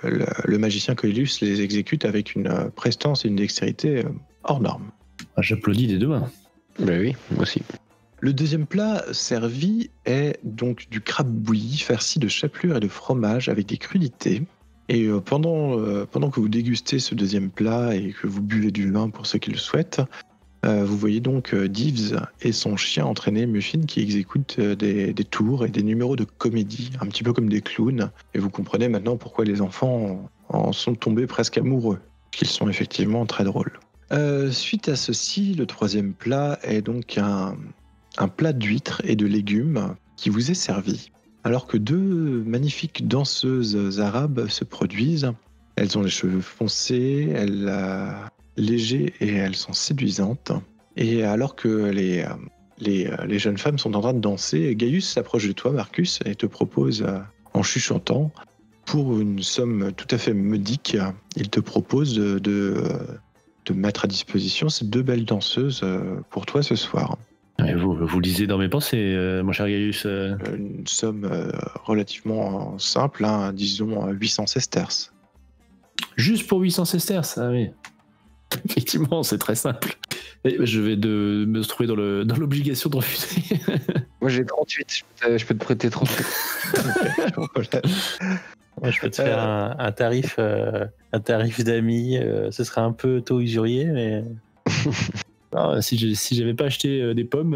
le magicien Coelus les exécute avec une prestance et une dextérité hors normes. J'applaudis des deux mains. Ben oui, moi aussi. Le deuxième plat servi est donc du crabe bouilli farci de chapelure et de fromage avec des crudités. Et pendant que vous dégustez ce deuxième plat et que vous buvez du vin pour ceux qui le souhaitent, vous voyez donc Dives et son chien entraîner Muffin qui exécutent des tours et des numéros de comédie, un petit peu comme des clowns. Et vous comprenez maintenant pourquoi les enfants en sont tombés presque amoureux, qu'ils sont effectivement très drôles. Suite à ceci, le troisième plat est donc un plat d'huîtres et de légumes qui vous est servi. Alors que deux magnifiques danseuses arabes se produisent, elles ont les cheveux foncés, légers et elles sont séduisantes. Et alors que les jeunes femmes sont en train de danser, Gaius s'approche de toi, Marcus, et te propose, en chuchotant, pour une somme tout à fait modique, il te propose de mettre à disposition ces deux belles danseuses pour toi ce soir. Et vous lisez dans mes pensées, mon cher Gaius. Une somme relativement simple, hein, disons 800 sesterces. Juste pour 800 sesterces, ah oui. Effectivement, c'est très simple. Et je vais me trouver dans l'obligation de refuser. Moi j'ai 38, je peux te prêter 38. Moi, je peux te faire un tarif d'amis. Ce serait un peu tôt usurier, mais... Alors, si j'avais pas acheté des pommes,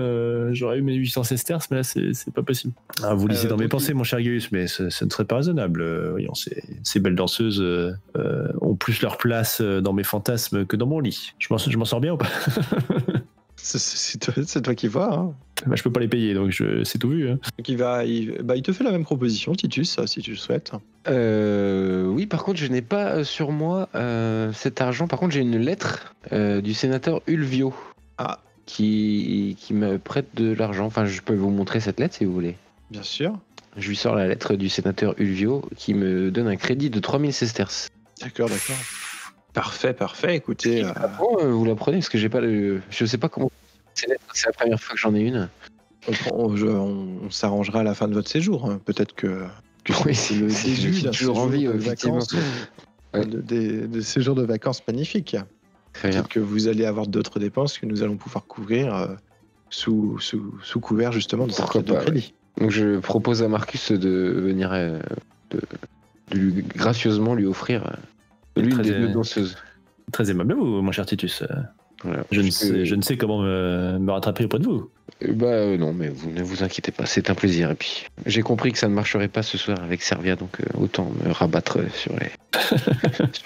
j'aurais eu mes 800 sesterces, mais là, c'est pas possible. Ah, vous lisez dans mes pensées, mon cher Gaius, mais ce ne serait pas raisonnable. Voyons, ces belles danseuses ont plus leur place dans mes fantasmes que dans mon lit. Je m'en sors bien ou pas? C'est toi qui vois. Hein. Bah, je peux pas les payer, donc c'est tout vu. Hein. Donc il te fait la même proposition, Titus, si tu le souhaites. Oui, par contre, je n'ai pas sur moi cet argent. Par contre, j'ai une lettre du sénateur Ulvio qui me prête de l'argent. Enfin, je peux vous montrer cette lettre si vous voulez. Bien sûr. Je lui sors la lettre du sénateur Ulvio qui me donne un crédit de 3000 sesterces. D'accord. Parfait. Écoutez... vous la prenez parce que j'ai pas je sais pas comment... C'est la première fois que j'en ai une. On s'arrangera à la fin de votre séjour. Hein. Peut-être que oui, c'est le début d'un toujours envie, de vacances, de séjours de vacances magnifiques. Peut-être que vous allez avoir d'autres dépenses que nous allons pouvoir couvrir sous couvert justement de cette carte de crédit. Ouais. Donc je propose à Marcus de venir de gracieusement lui offrir l'une des deux danseuses. Très aimable vous, mon cher Titus. Voilà, je ne sais comment me rattraper auprès de vous. Non, mais vous ne vous inquiétez pas, c'est un plaisir. Et puis, j'ai compris que ça ne marcherait pas ce soir avec Servia, donc autant me rabattre sur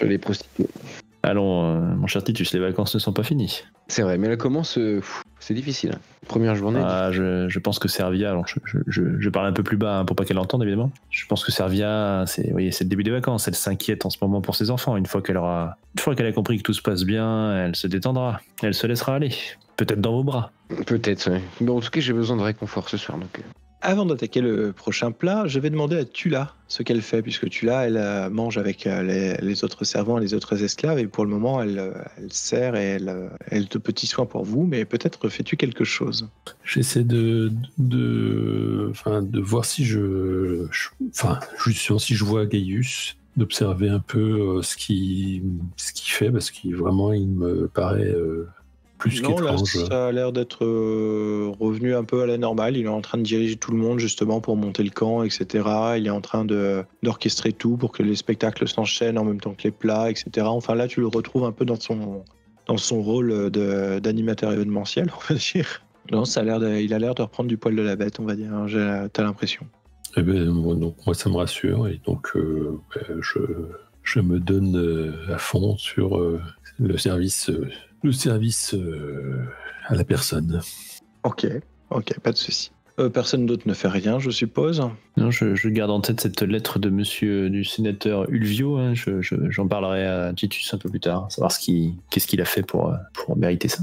les prostituées. Allons, mon cher Titus, les vacances ne sont pas finies. C'est vrai, mais là commence, c'est difficile. Hein. Première journée. Je pense que Servia, alors je parle un peu plus bas pour pas qu'elle entende évidemment. Je pense que Servia, c'est le début des vacances. Elle s'inquiète en ce moment pour ses enfants. Une fois qu'elle a compris que tout se passe bien, elle se détendra. Elle se laissera aller. Peut-être dans vos bras. Peut-être, oui. Bon, en tout cas, j'ai besoin de réconfort ce soir, donc. Avant d'attaquer le prochain plat, je vais demander à Tula ce qu'elle fait, puisque Tula, elle mange avec les autres servants et les autres esclaves, et pour le moment, elle sert et elle te petits soins pour vous, mais peut-être fais-tu quelque chose. J'essaie de voir si justement, si je vois Gaius, d'observer un peu ce qu'il fait, parce qu'il me paraît plus qu'étrange. Là, ça a l'air d'être revenu un peu à la normale. Il est en train de diriger tout le monde justement pour monter le camp, etc. Il est en train d'orchestrer tout pour que les spectacles s'enchaînent en même temps que les plats, etc. Enfin là, tu le retrouves un peu dans son rôle d'animateur événementiel, on va dire. Non, il a l'air de reprendre du poil de la bête, on va dire. Hein, t'as l'impression. Eh ben, donc moi, ça me rassure, et donc je me donne à fond sur le service à la personne. Ok, pas de souci. Personne d'autre ne fait rien, je suppose. Non, je garde en tête cette lettre de monsieur du sénateur Ulvio. Hein. J'en parlerai à Titus un peu plus tard, savoir qu'est-ce qu'il a fait pour mériter ça.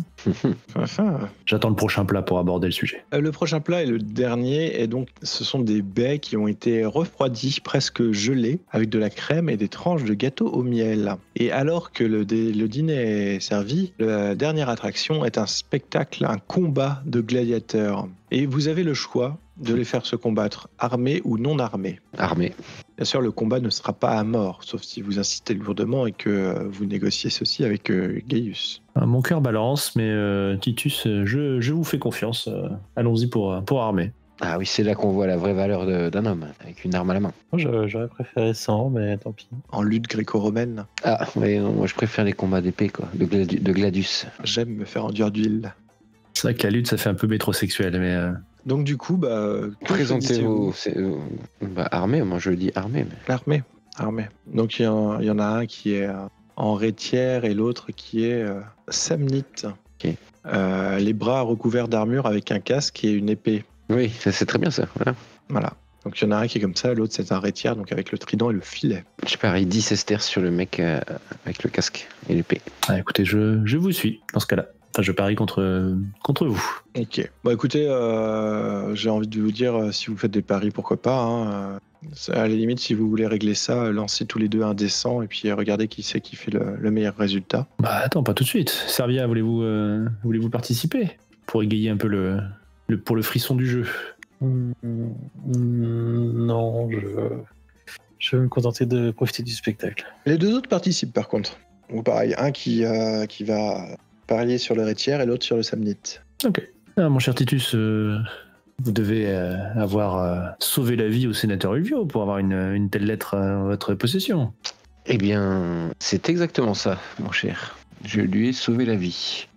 J'attends le prochain plat pour aborder le sujet. Le prochain plat est le dernier, et donc ce sont des baies qui ont été refroidies, presque gelées, avec de la crème et des tranches de gâteau au miel. Et alors que le dîner est servi, la dernière attraction est un spectacle, un combat de gladiateurs. Et vous avez le choix de les faire se combattre, armés ou non armés. Armés. Bien sûr, le combat ne sera pas à mort, sauf si vous insistez lourdement et que vous négociez ceci avec Gaius. Mon cœur balance, mais Titus, je vous fais confiance. Allons-y pour armer. Ah oui, c'est là qu'on voit la vraie valeur d'un homme, avec une arme à la main. J'aurais préféré 100, mais tant pis. En lutte gréco-romaine. Ah, mais non, moi je préfère les combats d'épée, quoi, de Gladius. J'aime me faire enduire d'huile. C'est vrai que la lutte, ça fait un peu métrosexuel, mais... Donc du coup, présentez-vous. Armé, moi je dis armé. Mais... Armé. Donc il y en a un qui est en rétière et l'autre qui est samnite. Okay. Les bras recouverts d'armure avec un casque et une épée. Oui, c'est très bien ça. Voilà. Donc il y en a un qui est comme ça, l'autre c'est un rétière, donc avec le trident et le filet. Je parie 10 sesterces sur le mec avec le casque et l'épée. Ah, écoutez, je vous suis dans ce cas-là. Enfin, je parie contre vous. Ok. Bon, écoutez, j'ai envie de vous dire, si vous faites des paris, pourquoi pas. Hein, à la limite, si vous voulez régler ça, lancez tous les deux un D100 et puis regardez qui c'est qui fait le meilleur résultat. Bah attends, pas tout de suite. Servia, voulez-vous participer pour égayer un peu pour le frisson du jeu? Non, je vais me contenter de profiter du spectacle. Les deux autres participent par contre. Ou pareil, un qui va parier sur le rétière et l'autre sur le samnite. Ok. Ah, mon cher Titus, vous devez avoir sauvé la vie au sénateur Ulvio pour avoir une telle lettre en votre possession. Eh bien, c'est exactement ça, mon cher. Je lui ai sauvé la vie.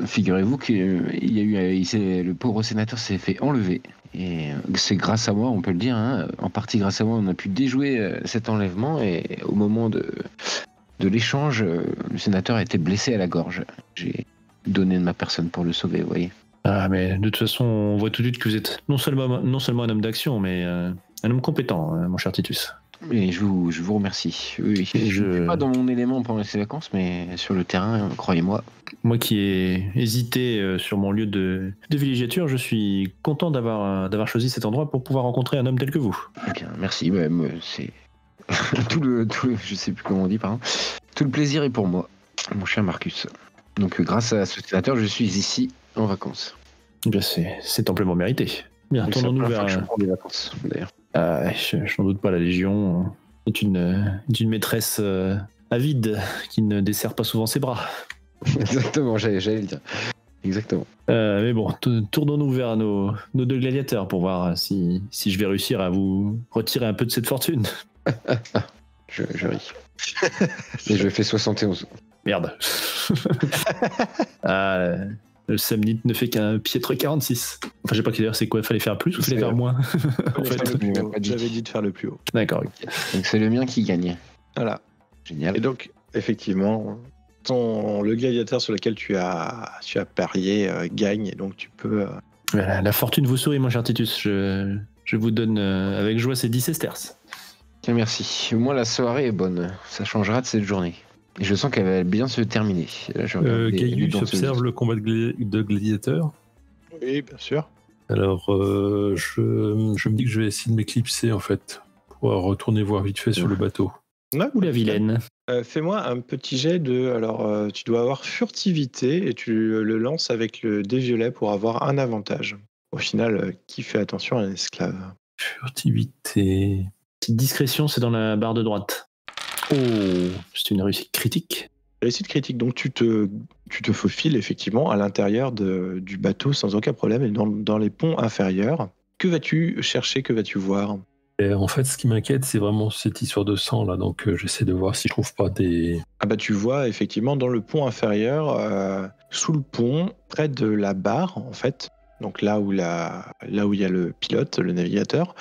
Figurez-vous le pauvre sénateur s'est fait enlever. Et c'est grâce à moi, on peut le dire, hein, en partie grâce à moi, on a pu déjouer cet enlèvement, et au moment de l'échange, le sénateur a été blessé à la gorge. J'ai donné de ma personne pour le sauver, vous voyez. Ah, mais de toute façon, on voit tout de suite que vous êtes non seulement un homme d'action, mais un homme compétent, mon cher Titus. Et je vous remercie. Oui, je ne suis pas dans mon élément pendant ces vacances, mais sur le terrain, croyez-moi. Moi qui ai hésité sur mon lieu de villégiature, je suis content d'avoir choisi cet endroit pour pouvoir rencontrer un homme tel que vous. Bien, merci. C'est je sais plus comment on dit, pardon. Tout le plaisir est pour moi, mon cher Marcus. Donc grâce à ce sénateur, je suis ici en vacances. Bien, c'est amplement mérité. Bien, tournons-nous vers... Je prends des vacances, d'ailleurs. Je n'en doute pas, la Légion est une maîtresse avide qui ne dessert pas souvent ses bras. Exactement, j'allais le dire. Exactement. Mais bon, tournons-nous vers nos deux gladiateurs pour voir si je vais réussir à vous retirer un peu de cette fortune. Je ris. Et je fais 71. Merde. Le samnite ne fait qu'un piètre 46. Enfin, je sais pas d'ailleurs c'est quoi, fallait faire plus ou fallait faire moins. En fait, j'avais dit de faire le plus haut. D'accord. Okay. Donc c'est le mien qui gagne. Voilà. Génial. Et donc effectivement, le gladiateur sur lequel tu as parié gagne, et donc tu peux... Voilà, la fortune vous sourit, mon cher Titus. Je vous donne avec joie ces 10 sesterces. Tiens, merci. Au moins, la soirée est bonne. Ça changera de cette journée. Et je sens qu'elle va bien se terminer. Là, Gaius observe le combat de gladiateurs. Oui, bien sûr. Alors, je me dis que je vais essayer de m'éclipser, en fait, pour retourner voir vite fait sur le bateau. Ou la vilaine. Fais-moi un petit jet de... Alors, tu dois avoir furtivité et tu le lances avec le dé violet pour avoir un avantage. Au final, qui fait attention à un esclave? Furtivité... Petite discrétion, c'est dans la barre de droite. Oh, c'est une réussite critique. Réussite critique, donc tu te faufiles effectivement à l'intérieur du bateau sans aucun problème et dans les ponts inférieurs. Que vas-tu chercher, que vas-tu voir? Et en fait, ce qui m'inquiète, c'est vraiment cette histoire de sang là, donc j'essaie de voir si je trouve pas des... Ah bah tu vois effectivement dans le pont inférieur, sous le pont, près de la barre en fait, donc là où il y a le pilote, le navigateur,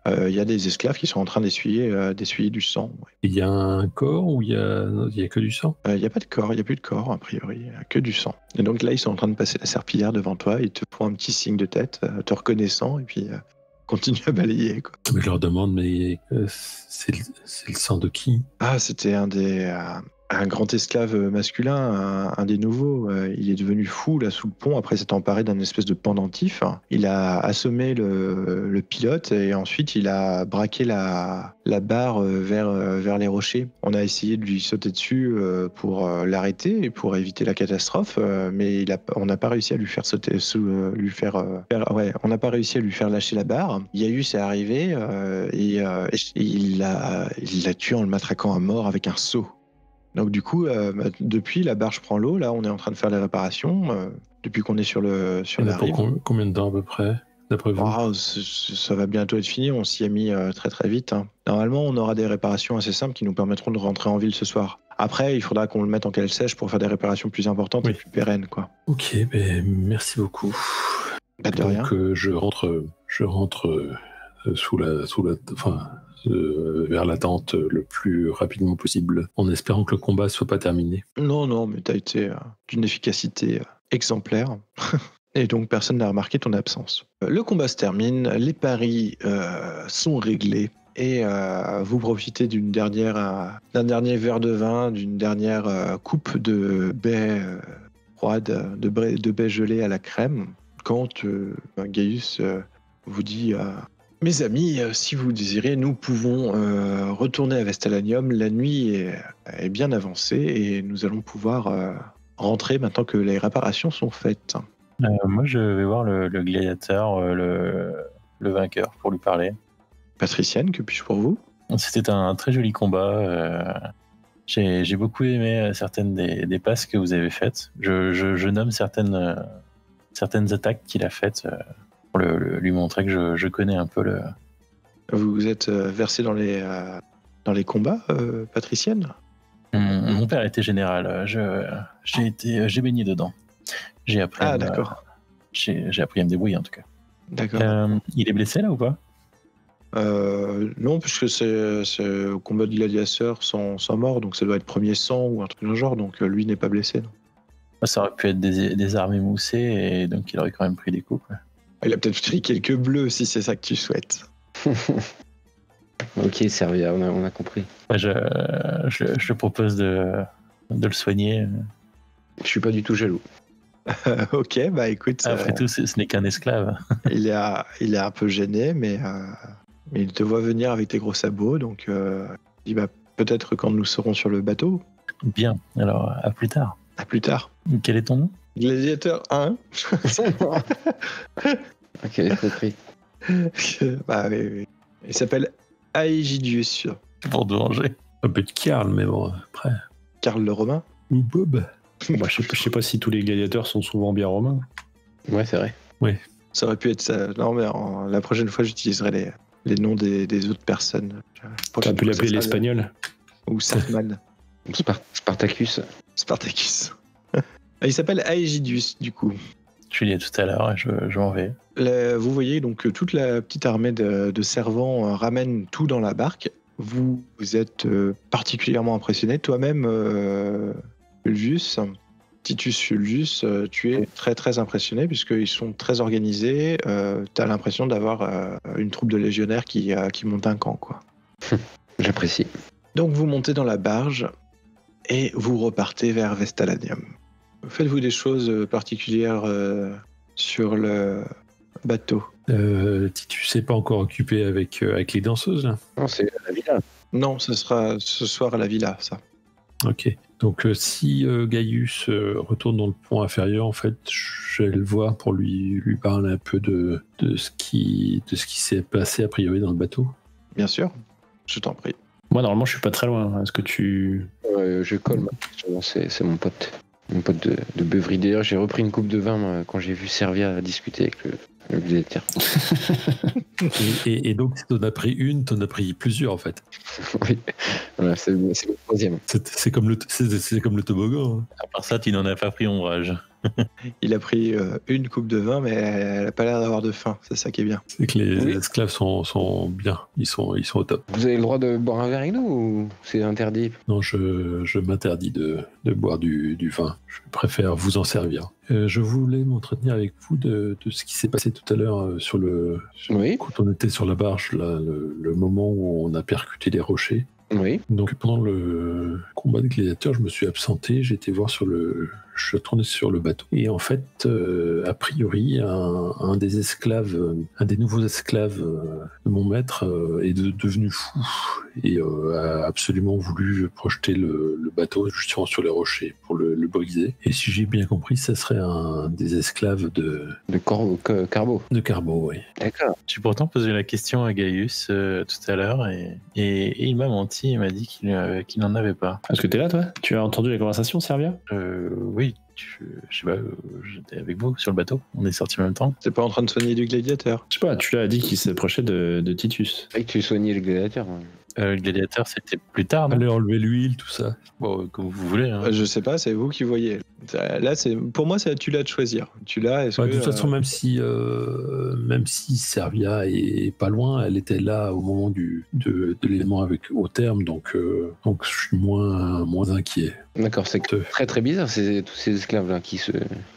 il y a des esclaves qui sont en train d'essuyer du sang. Ouais. Il y a un corps ou il y a que du sang? Il n'y a pas de corps, il n'y a plus de corps a priori, il n'y a que du sang. Et donc là ils sont en train de passer la serpillière devant toi, ils te font un petit signe de tête, te reconnaissant, et puis continue à balayer, quoi. Mais je leur demande, mais c'est le sang de qui? Ah, c'était un grand esclave masculin, un des nouveaux. Il est devenu fou là sous le pont après s'être emparé d'un espèce de pendentif. Il a assommé le pilote et ensuite il a braqué la barre vers les rochers. On a essayé de lui sauter dessus pour l'arrêter et pour éviter la catastrophe, mais on n'a pas réussi à lui faire sauter, on n'a pas réussi à lui faire lâcher la barre. Gaius est arrivé et il l'a tué en le matraquant à mort avec un seau. Donc du coup, depuis la barge prend l'eau, là on est en train de faire les réparations, depuis qu'on est sur la rive. Combien de temps à peu près, d'après vous? Ça va bientôt être fini, on s'y est mis très très vite. Hein. Normalement on aura des réparations assez simples qui nous permettront de rentrer en ville ce soir. Après il faudra qu'on le mette en cale sèche pour faire des réparations plus importantes et plus pérennes, quoi. Ok, ben, merci beaucoup. Pas de rien. Donc je rentre vers la tente le plus rapidement possible, en espérant que le combat soit pas terminé. Non, mais t'as été d'une efficacité exemplaire. Et donc personne n'a remarqué ton absence. Le combat se termine, les paris sont réglés. Et vous profitez d'un dernier verre de vin, d'une dernière coupe de baie froide, de baie gelée à la crème, quand Gaius vous dit... Mes amis, si vous désirez, nous pouvons retourner à Vestalanium. La nuit est bien avancée et nous allons pouvoir rentrer maintenant que les réparations sont faites. Moi, je vais voir le gladiateur, le vainqueur, pour lui parler. Patricienne, que puis-je pour vous? C'était un très joli combat. J'ai beaucoup aimé certaines des passes que vous avez faites. Je nomme certaines attaques qu'il a faites. Pour lui montrer que je connais un peu le... Vous êtes versé dans les combats, patricienne? Mon père était général. J'ai baigné dedans. J'ai appris. D'accord. J'ai appris à me débrouiller en tout cas. D'accord. Il est blessé là ou pas? Non, puisque c'est au combat de gladiateurs sans mort, donc ça doit être premier sang ou un truc du genre, donc lui n'est pas blessé. Non. Ça aurait pu être des armes émoussées et donc il aurait quand même pris des coups, quoi. Il a peut-être pris quelques bleus si c'est ça que tu souhaites. Ok, Servia, on a compris. Je propose de le soigner. Je suis pas du tout jaloux. Ok, bah écoute. Après tout, ce n'est qu'un esclave. il est un peu gêné, mais il te voit venir avec tes gros sabots, donc il dit bah, peut-être quand nous serons sur le bateau. Bien, alors à plus tard. À plus tard. Quel est ton nom? Gladiateur 1. Ok, j'ai compris. Bah oui. Il s'appelle Aegidius. Pour te venger. Un peu de Karl, mais bon, après. Karl le Romain. Ou Bob. Bah, je sais pas si tous les gladiateurs sont souvent bien romains. Ouais, c'est vrai. Oui. Ça aurait pu être ça. Non, mais la prochaine fois, j'utiliserai les noms des autres personnes. T'as pu l'appeler l'espagnol. Ou Sartman. Spartacus. Spartacus. Il s'appelle Aegidius, du coup. Je lui ai dit tout à l'heure et je m'en vais. Vous voyez donc toute la petite armée de servants ramène tout dans la barque Vous êtes particulièrement impressionné. Toi-même, Fulvius, Titus Fulvius, tu es très très impressionné puisqu'ils sont très organisés. Tu as l'impression d'avoir une troupe de légionnaires qui monte un camp, quoi. J'apprécie. Donc vous montez dans la barge et vous repartez vers Vestalanium. Faites-vous des choses particulières sur le bateau? Titus n'est pas encore occupé avec les danseuses, là? Non, c'est à la villa. Non, ce sera ce soir à la villa, ça. Ok. Donc si Gaius retourne dans le pont inférieur, en fait, je vais le voir pour lui parler un peu de ce qui s'est passé a priori dans le bateau. Bien sûr, je t'en prie. Moi, normalement, je suis pas très loin. Est-ce que tu... Je colle ma question, c'est mon pote. Mon pote de beuverie. D'ailleurs, j'ai repris une coupe de vin moi, quand j'ai vu Servia discuter avec le gladiateur. et donc, si t'en as pris une, t'en as pris plusieurs, en fait. Oui, voilà, c'est le troisième. C'est comme le toboggan. Hein. À part ça, tu n'en as pas pris ombrage. Il a pris une coupe de vin, mais elle n'a pas l'air d'avoir de faim. C'est ça qui est bien. C'est que les esclaves sont bien. Ils sont au top. Vous avez le droit de boire un verre avec nous ou c'est interdit? Non, je m'interdis de boire du vin. Je préfère vous en servir. Je voulais m'entretenir avec vous de ce qui s'est passé tout à l'heure quand on était sur la barge, là, le moment où on a percuté les rochers. Oui. Donc pendant le combat des gladiateurs, je me suis absenté, je suis retourné sur le bateau. Et en fait, a priori, un des nouveaux esclaves de mon maître est devenu fou et a absolument voulu projeter le bateau justement sur les rochers pour le briser. Et si j'ai bien compris, ça serait un des esclaves de Carbo. De Carbo, oui. D'accord. J'ai pourtant posé la question à Gaius tout à l'heure et il m'a menti, il m'a dit qu'il n'en avait pas. Est-ce que t'es là, toi? Tu as entendu la conversation, Servia? Oui, je sais pas, j'étais avec vous sur le bateau, on est sortis en même temps. T'es pas en train de soigner du gladiateur? Je sais pas, tu l'as dit qu'il s'approchait de Titus. C'est vrai que tu soignais le gladiateur. Ouais. Le gladiateur, c'était plus tard, non? Allez enlever l'huile, tout ça. Bon, comme vous voulez. Hein. Je sais pas, c'est vous qui voyez. Là, pour moi, tu l'as de choisir. Tu l'as. De toute façon, même si Servia est pas loin, elle était là au moment de l'élément au terme, donc je suis moins inquiet. D'accord, c'est très très bizarre, tous ces esclaves là qui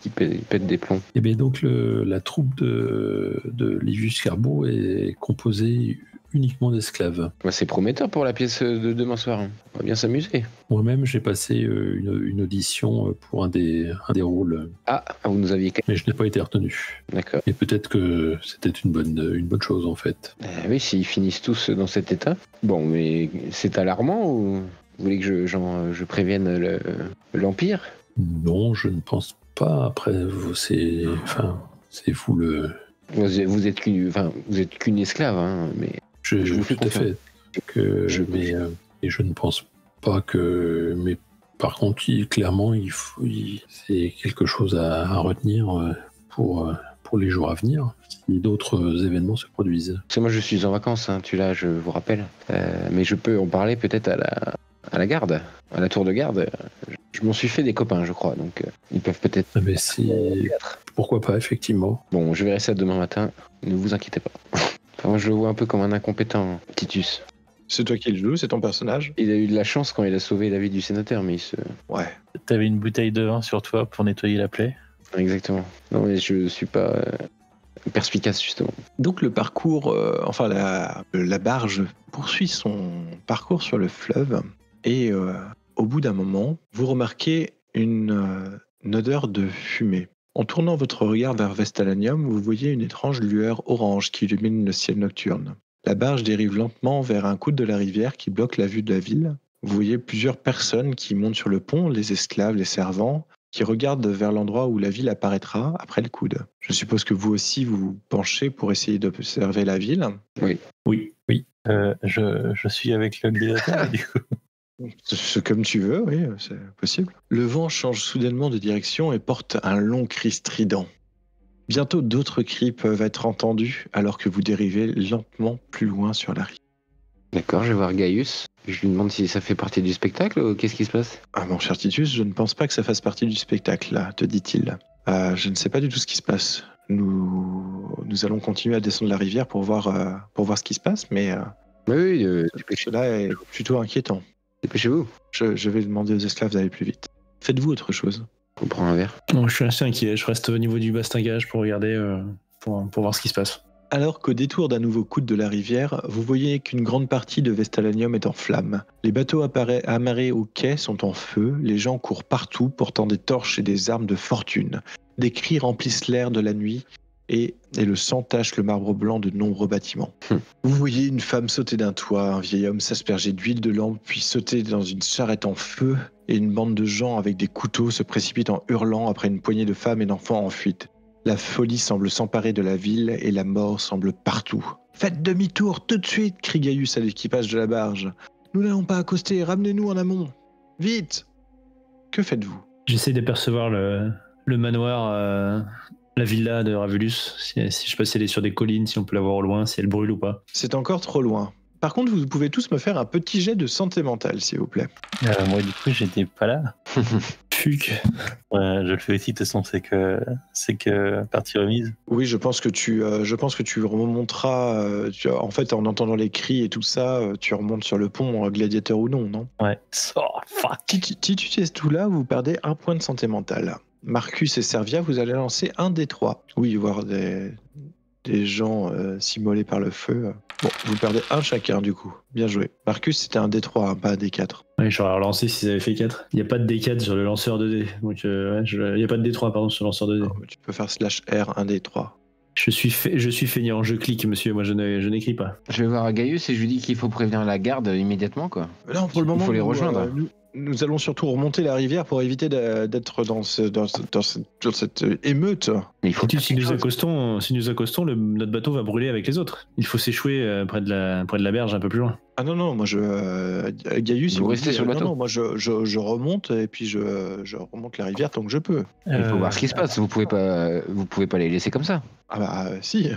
pètent des plombs. Et bien donc la troupe de Livius Carbo est composée uniquement d'esclaves. Bah, c'est prometteur pour la pièce de demain soir. Hein. On va bien s'amuser. Moi-même, j'ai passé une audition pour un des rôles. Ah, vous nous aviez... Mais je n'ai pas été retenu. D'accord. Et peut-être que c'était une bonne chose, en fait. Oui, s'ils finissent tous dans cet état. Bon, mais c'est alarmant ou vous voulez que je prévienne l'Empire? Non, je ne pense pas. Après, c'est vous le... Vous êtes qu'une esclave, hein, mais... Je vous fais tout à fait. Mais je ne pense pas que... Mais par contre, clairement, c'est quelque chose à retenir pour les jours à venir, si d'autres événements se produisent. C'est moi, je suis en vacances, hein, je vous rappelle. Mais je peux en parler peut-être à la garde, à la tour de garde. Je m'en suis fait des copains, je crois, donc ils peuvent peut-être... Ah mais pourquoi pas, effectivement. Bon, je verrai ça demain matin, ne vous inquiétez pas. Enfin, moi, je le vois un peu comme un incompétent, Titus. C'est toi qui le joues, c'est ton personnage. Il a eu de la chance quand il a sauvé la vie du sénateur, mais Ouais. T'avais une bouteille de vin sur toi pour nettoyer la plaie? Exactement. Non, mais je suis pas perspicace, justement. Donc le parcours, la barge poursuit son parcours sur le fleuve et au bout d'un moment, vous remarquez une odeur de fumée. En tournant votre regard vers Vestalanium, vous voyez une étrange lueur orange qui illumine le ciel nocturne. La barge dérive lentement vers un coude de la rivière qui bloque la vue de la ville. Vous voyez plusieurs personnes qui montent sur le pont, les esclaves, les servants, qui regardent vers l'endroit où la ville apparaîtra après le coude. Je suppose que vous aussi vous penchez pour essayer d'observer la ville. Oui. Je suis avec le gladiateur, du coup. C'est comme tu veux, oui, c'est possible. Le vent change soudainement de direction et porte un long cri strident. Bientôt, d'autres cris peuvent être entendus alors que vous dérivez lentement plus loin sur la rive. D'accord, je vais voir Gaius. Je lui demande si ça fait partie du spectacle ou qu'est-ce qui se passe? Ah mon cher Titus, je ne pense pas que ça fasse partie du spectacle, là, te dit-il. Je ne sais pas du tout ce qui se passe. Nous allons continuer à descendre la rivière pour voir ce qui se passe, mais Oui, Cela est plutôt inquiétant. dépêchez-vous. Je vais demander aux esclaves d'aller plus vite. Faites-vous autre chose? On prend un verre. Bon, je suis assez inquiet. Je reste au niveau du bastingage pour regarder, pour voir ce qui se passe. Alors qu'au détour d'un nouveau coude de la rivière, vous voyez qu'une grande partie de Vestalanium est en flammes. Les bateaux amarrés au quai sont en feu, les gens courent partout portant des torches et des armes de fortune. Des cris remplissent l'air de la nuit et le sang tache le marbre blanc de nombreux bâtiments. Vous voyez une femme sauter d'un toit, un vieil homme s'asperger d'huile de lampe, puis sauter dans une charrette en feu, et une bande de gens avec des couteaux se précipitent en hurlant après une poignée de femmes et d'enfants en fuite. La folie semble s'emparer de la ville et la mort semble partout. « Faites demi-tour tout de suite !» crie Gaius à l'équipage de la barge. « Nous n'allons pas accoster, ramenez-nous en amont. Vite !» Que faites-vous? J'essaie d'apercevoir le manoir, la villa de Ravulus. Si je sais pas si elle est sur des collines, si on peut la voir au loin, si elle brûle ou pas. C'est encore trop loin. Par contre, vous pouvez tous me faire un petit jet de santé mentale, s'il vous plaît. Moi, du coup, j'étais pas là. Fuck. Je le fais aussi, de toute façon, c'est que partie remise. Oui, je pense que tu remonteras. En fait, en entendant les cris et tout ça, tu remontes sur le pont, gladiateur ou non? Ouais. Oh, fuck. Si tu utilises tout là, vous perdez un point de santé mentale. Marcus et Servia, vous allez lancer un des 3. Oui, voir des gens s'immolés par le feu. Bon, vous perdez un chacun du coup. Bien joué. Marcus, c'était un D3, hein, pas un D4. Ouais, j'aurais relancé s'ils avaient fait 4. Il n'y a pas de D4 sur le lanceur 2D. Donc, il n'y a pas de D3, pardon, sur le lanceur 2D. Non, tu peux faire /R, un D3. Je suis feignant, je clique, monsieur, moi je n'écris pas. Je vais voir Gaius et je lui dis qu'il faut prévenir la garde immédiatement, quoi. Non, pour le moment, il faut les rejoindre. Nous allons surtout remonter la rivière pour éviter d'être dans cette émeute. Mais il faut si nous accostons, notre bateau va brûler avec les autres. Il faut s'échouer près de la berge un peu plus loin. Ah non, moi Gaius, vous restez sur le bateau. Non, moi je remonte et puis je remonte la rivière tant que je peux. Il faut voir ce qui se passe, vous pouvez pas les laisser comme ça. Ah bah si.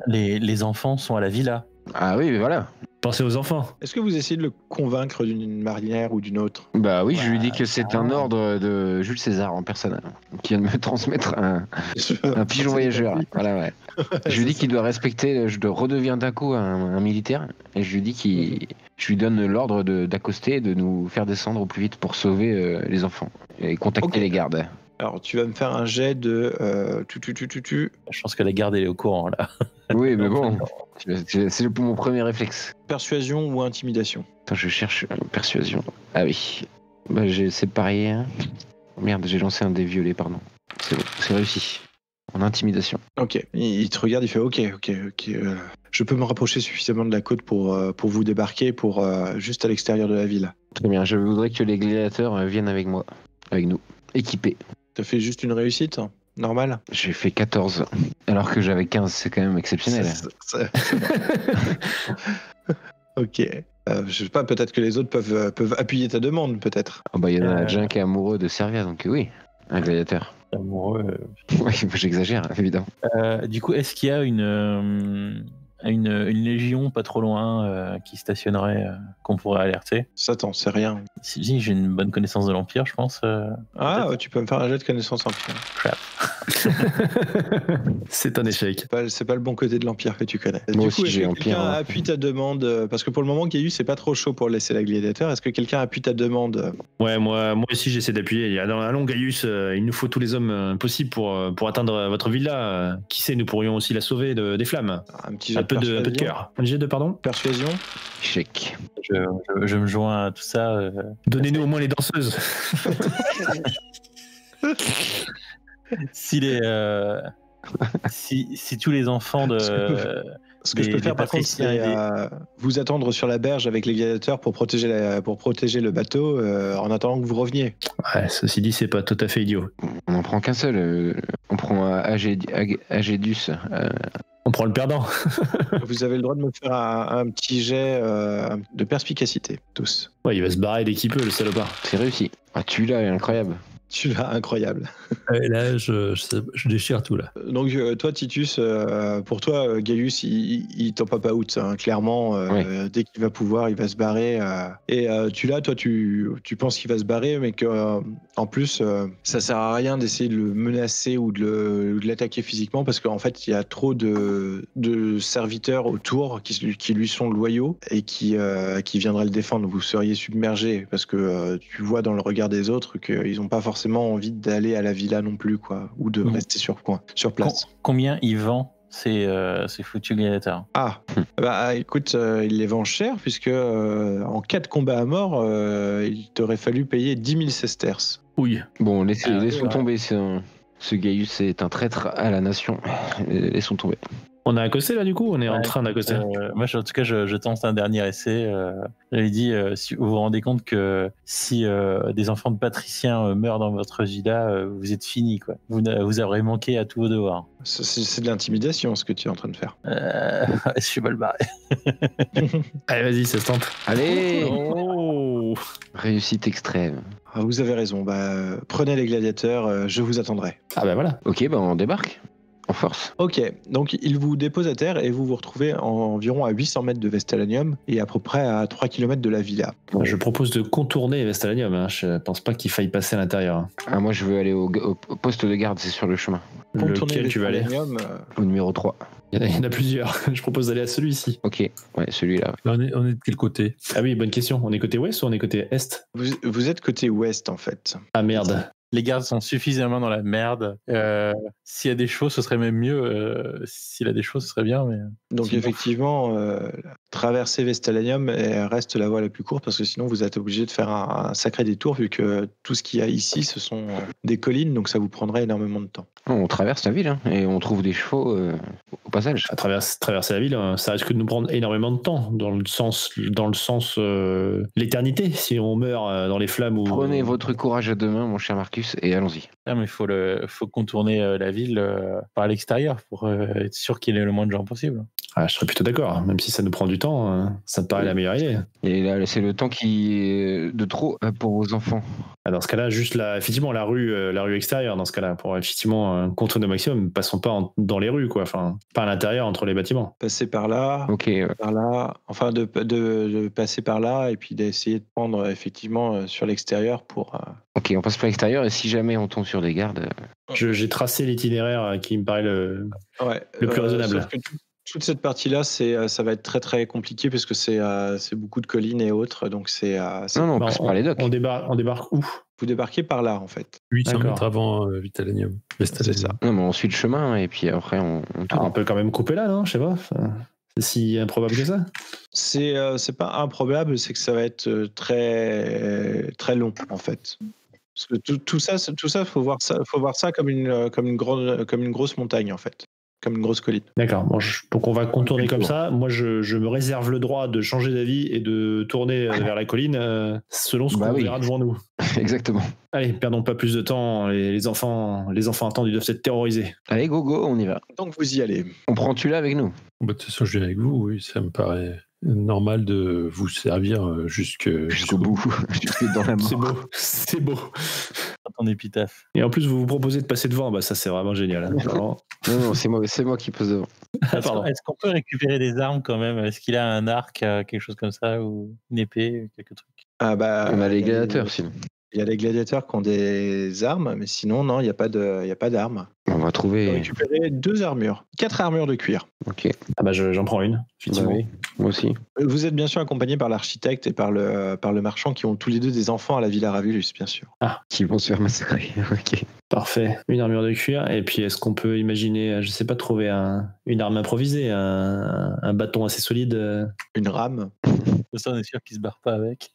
Les enfants sont à la villa. Ah oui, mais voilà. Pensez aux enfants. Est-ce que vous essayez de le convaincre d'une manière ou d'une autre? Bah oui, je lui dis que c'est un ordre de Jules César en personne qui vient de me transmettre un pigeon voyageur. Voilà, ouais. Je lui dis qu'il doit respecter, je redeviens d'un coup un militaire et je lui dis je lui donne l'ordre d'accoster et de nous faire descendre au plus vite pour sauver les enfants et contacter les gardes. Alors, tu vas me faire un jet de... Je pense que la garde, elle est au courant, là. Oui, mais bon, c'est mon premier réflexe. Persuasion ou intimidation? Attends, je cherche persuasion. Ah oui. Bah, c'est pareil. Hein. Merde, j'ai lancé un dé violet, pardon. C'est bon, c'est réussi. En intimidation. Ok. Il te regarde, il fait ok. Je peux me rapprocher suffisamment de la côte pour vous débarquer juste à l'extérieur de la ville. Très bien, je voudrais que les gladiateurs viennent avec moi. Avec nous. Équipés. T'as fait juste une réussite? Normal? J'ai fait 14, alors que j'avais 15, c'est quand même exceptionnel. Ok. Je sais pas, peut-être que les autres peuvent appuyer ta demande, peut-être. Oh bah, il y en a un qui est amoureux de Servia, donc oui, un gladiateur. Amoureux. Oui, j'exagère, évidemment. Du coup, est-ce qu'il y a une légion pas trop loin qui stationnerait, qu'on pourrait alerter? Ça, t'en sais rien. Si j'ai une bonne connaissance de l'Empire, je pense. Tu peux me faire un jet de connaissance Empire. Crap. C'est un échec. C'est pas le bon côté de l'Empire que tu connais. Moi du aussi, coup, j'ai Empire. Quelqu'un appuie ta demande, parce que pour le moment, Gaius, c'est pas trop chaud pour laisser la gladiateur. Est-ce que quelqu'un appuie ta demande? Ouais, moi aussi, j'essaie d'appuyer. Allons, Gaius, il nous faut tous les hommes possibles pour atteindre votre villa. Qui sait, nous pourrions aussi la sauver des flammes. Un petit jet un peu de cœur. Un jet de pardon? Persuasion. Échec. Je me joins à tout ça. Donnez-nous au moins les danseuses. Si tous les enfants de... Ce que je peux faire par contre, c'est vous attendre sur la berge avec les gladiateurs pour protéger le bateau en attendant que vous reveniez. Ouais, ceci dit, c'est pas tout à fait idiot. On n'en prend qu'un seul. On prend Agédus. On prend le perdant. Vous avez le droit de me faire un petit jet de perspicacité, tous. Ouais, il va se barrer dès qu'il peut, le salopard. C'est réussi. Ah, celui-là est incroyable. Celui-là, incroyable. Et là, je déchire tout, là. Donc, toi, Titus, pour toi, Gaius, il t'en papa out, hein, clairement. Dès qu'il va pouvoir, il va se barrer. Et toi, tu penses qu'il va se barrer, mais que en plus, ça sert à rien d'essayer de le menacer ou de l'attaquer physiquement, parce qu'en fait, il y a trop de serviteurs autour qui lui sont loyaux et qui viendraient le défendre. Vous seriez submergé, parce que tu vois dans le regard des autres qu'ils n'ont pas forcément envie d'aller à la villa non plus, quoi, ou de rester sur place. Combien il vend ces foutus gladiateurs? Bah écoute, il les vend cher, puisque en cas de combat à mort, il t'aurait fallu payer 10 000 sesterces. Oui. Bon, laissons tomber. Ce Gaius est un traître à la nation. Laissons tomber. On a accosté là du coup, on est en train d'accoster. Moi, en tout cas, je tente un dernier essai. J'avais dit, si vous vous rendez compte que si des enfants de patriciens meurent dans votre villa, vous êtes finis, quoi. Vous aurez manqué à tous vos devoirs. C'est de l'intimidation, ce que tu es en train de faire. Je suis mal barré. Allez, vas-y, ça se tente. Allez. Oh. Réussite extrême. Vous avez raison. Prenez les gladiateurs, je vous attendrai. Ah bah voilà. Ok, on débarque. En force. Ok, donc il vous dépose à terre et vous vous retrouvez environ à 800 mètres de Vestalanium et à peu près à 3 km de la villa. Je propose de contourner Vestalanium, hein. Je pense pas qu'il faille passer à l'intérieur. Moi je veux aller au poste de garde, c'est sur le chemin. Lequel tu vas aller? Au numéro 3. Il y en a plusieurs. Je propose d'aller à celui-ci. Ok, ouais, celui-là. Là, on est de quel côté? Ah oui, bonne question. On est côté ouest ou on est côté est? Vous êtes côté ouest en fait. Ah merde. Les gardes sont suffisamment dans la merde. S'il y a des chevaux, ce serait même mieux. S'il a des chevaux, ce serait bien. Mais... Donc effectivement, traverser Vestalanium reste la voie la plus courte, parce que sinon vous êtes obligé de faire un sacré détour, vu que tout ce qu'il y a ici, ce sont des collines, donc ça vous prendrait énormément de temps. On traverse la ville, hein, et on trouve des chevaux au passage. À traverser la ville, ça risque de nous prendre énormément de temps, dans le sens l'éternité, si on meurt dans les flammes. Ou... Prenez votre courage à deux mains, mon cher Marcus, et allons-y. Ah, mais il faut contourner la ville par l'extérieur pour être sûr qu'il y ait le moins de gens possible. Ah, je serais plutôt d'accord, même si ça nous prend du temps, ça me paraît la meilleure idée. Et là, c'est le temps qui est de trop pour vos enfants. Dans ce cas-là, juste effectivement la rue extérieure, dans ce cas-là, pour effectivement contourner au maximum, passons pas dans les rues, quoi, enfin, pas à l'intérieur entre les bâtiments. Passer par là, par là, enfin de passer par là et puis d'essayer de prendre effectivement sur l'extérieur pour. Ok, on passe par l'extérieur et si jamais on tombe sur des gardes. J'ai tracé l'itinéraire qui me paraît le plus raisonnable. Toute cette partie-là, ça va être très très compliqué parce que c'est beaucoup de collines et autres, donc c'est. Non, on passe par les docks. On débarque où? Vous débarquez par là en fait. 800 mètres avant Vestalanium. C'est ça. Non, mais on suit le chemin et puis après on tourne. On peut quand même couper là, non? Je sais pas. C'est si improbable que ça? C'est pas improbable, c'est que ça va être très très long en fait. Parce que tout ça, faut voir ça comme une grosse montagne en fait. Comme une grosse colline. D'accord. Donc on va contourner comme ça. Moi, je me réserve le droit de changer d'avis et de tourner vers la colline selon ce qu'on verra devant nous. Exactement. Allez, perdons pas plus de temps. Les enfants attendus doivent être terrorisés. Allez, go, on y va. Donc vous y allez. On prend tu là avec nous? De toute façon, je viens avec vous. Oui, ça me paraît normal de vous servir jusqu'au bout, jusque dans la mort. C'est beau. Ton épitaphe. Et en plus, vous proposez de passer devant. Ça, c'est vraiment génial. Non, c'est moi qui passe devant. Est-ce qu'on peut récupérer des armes quand même? Est-ce qu'il a un arc, quelque chose comme ça, ou une épée, quelque truc? On a les gladiateurs, sinon. Il y a les gladiateurs qui ont des armes, mais sinon, non, il n'y a pas d'armes. On va trouver. On va récupérer 2 armures. 4 armures de cuir. Ok. J'en prends une, effectivement. Oui, moi aussi. Vous êtes bien sûr accompagné par l'architecte et par le marchand qui ont tous les deux des enfants à la Villa Ravulus, bien sûr. Qui vont se faire massacrer. Ok. Parfait. Une armure de cuir. Et puis, est-ce qu'on peut imaginer, je sais pas, trouver une arme improvisée, un bâton assez solide? Une rame. Ça, on est sûr qu'il se barre pas avec.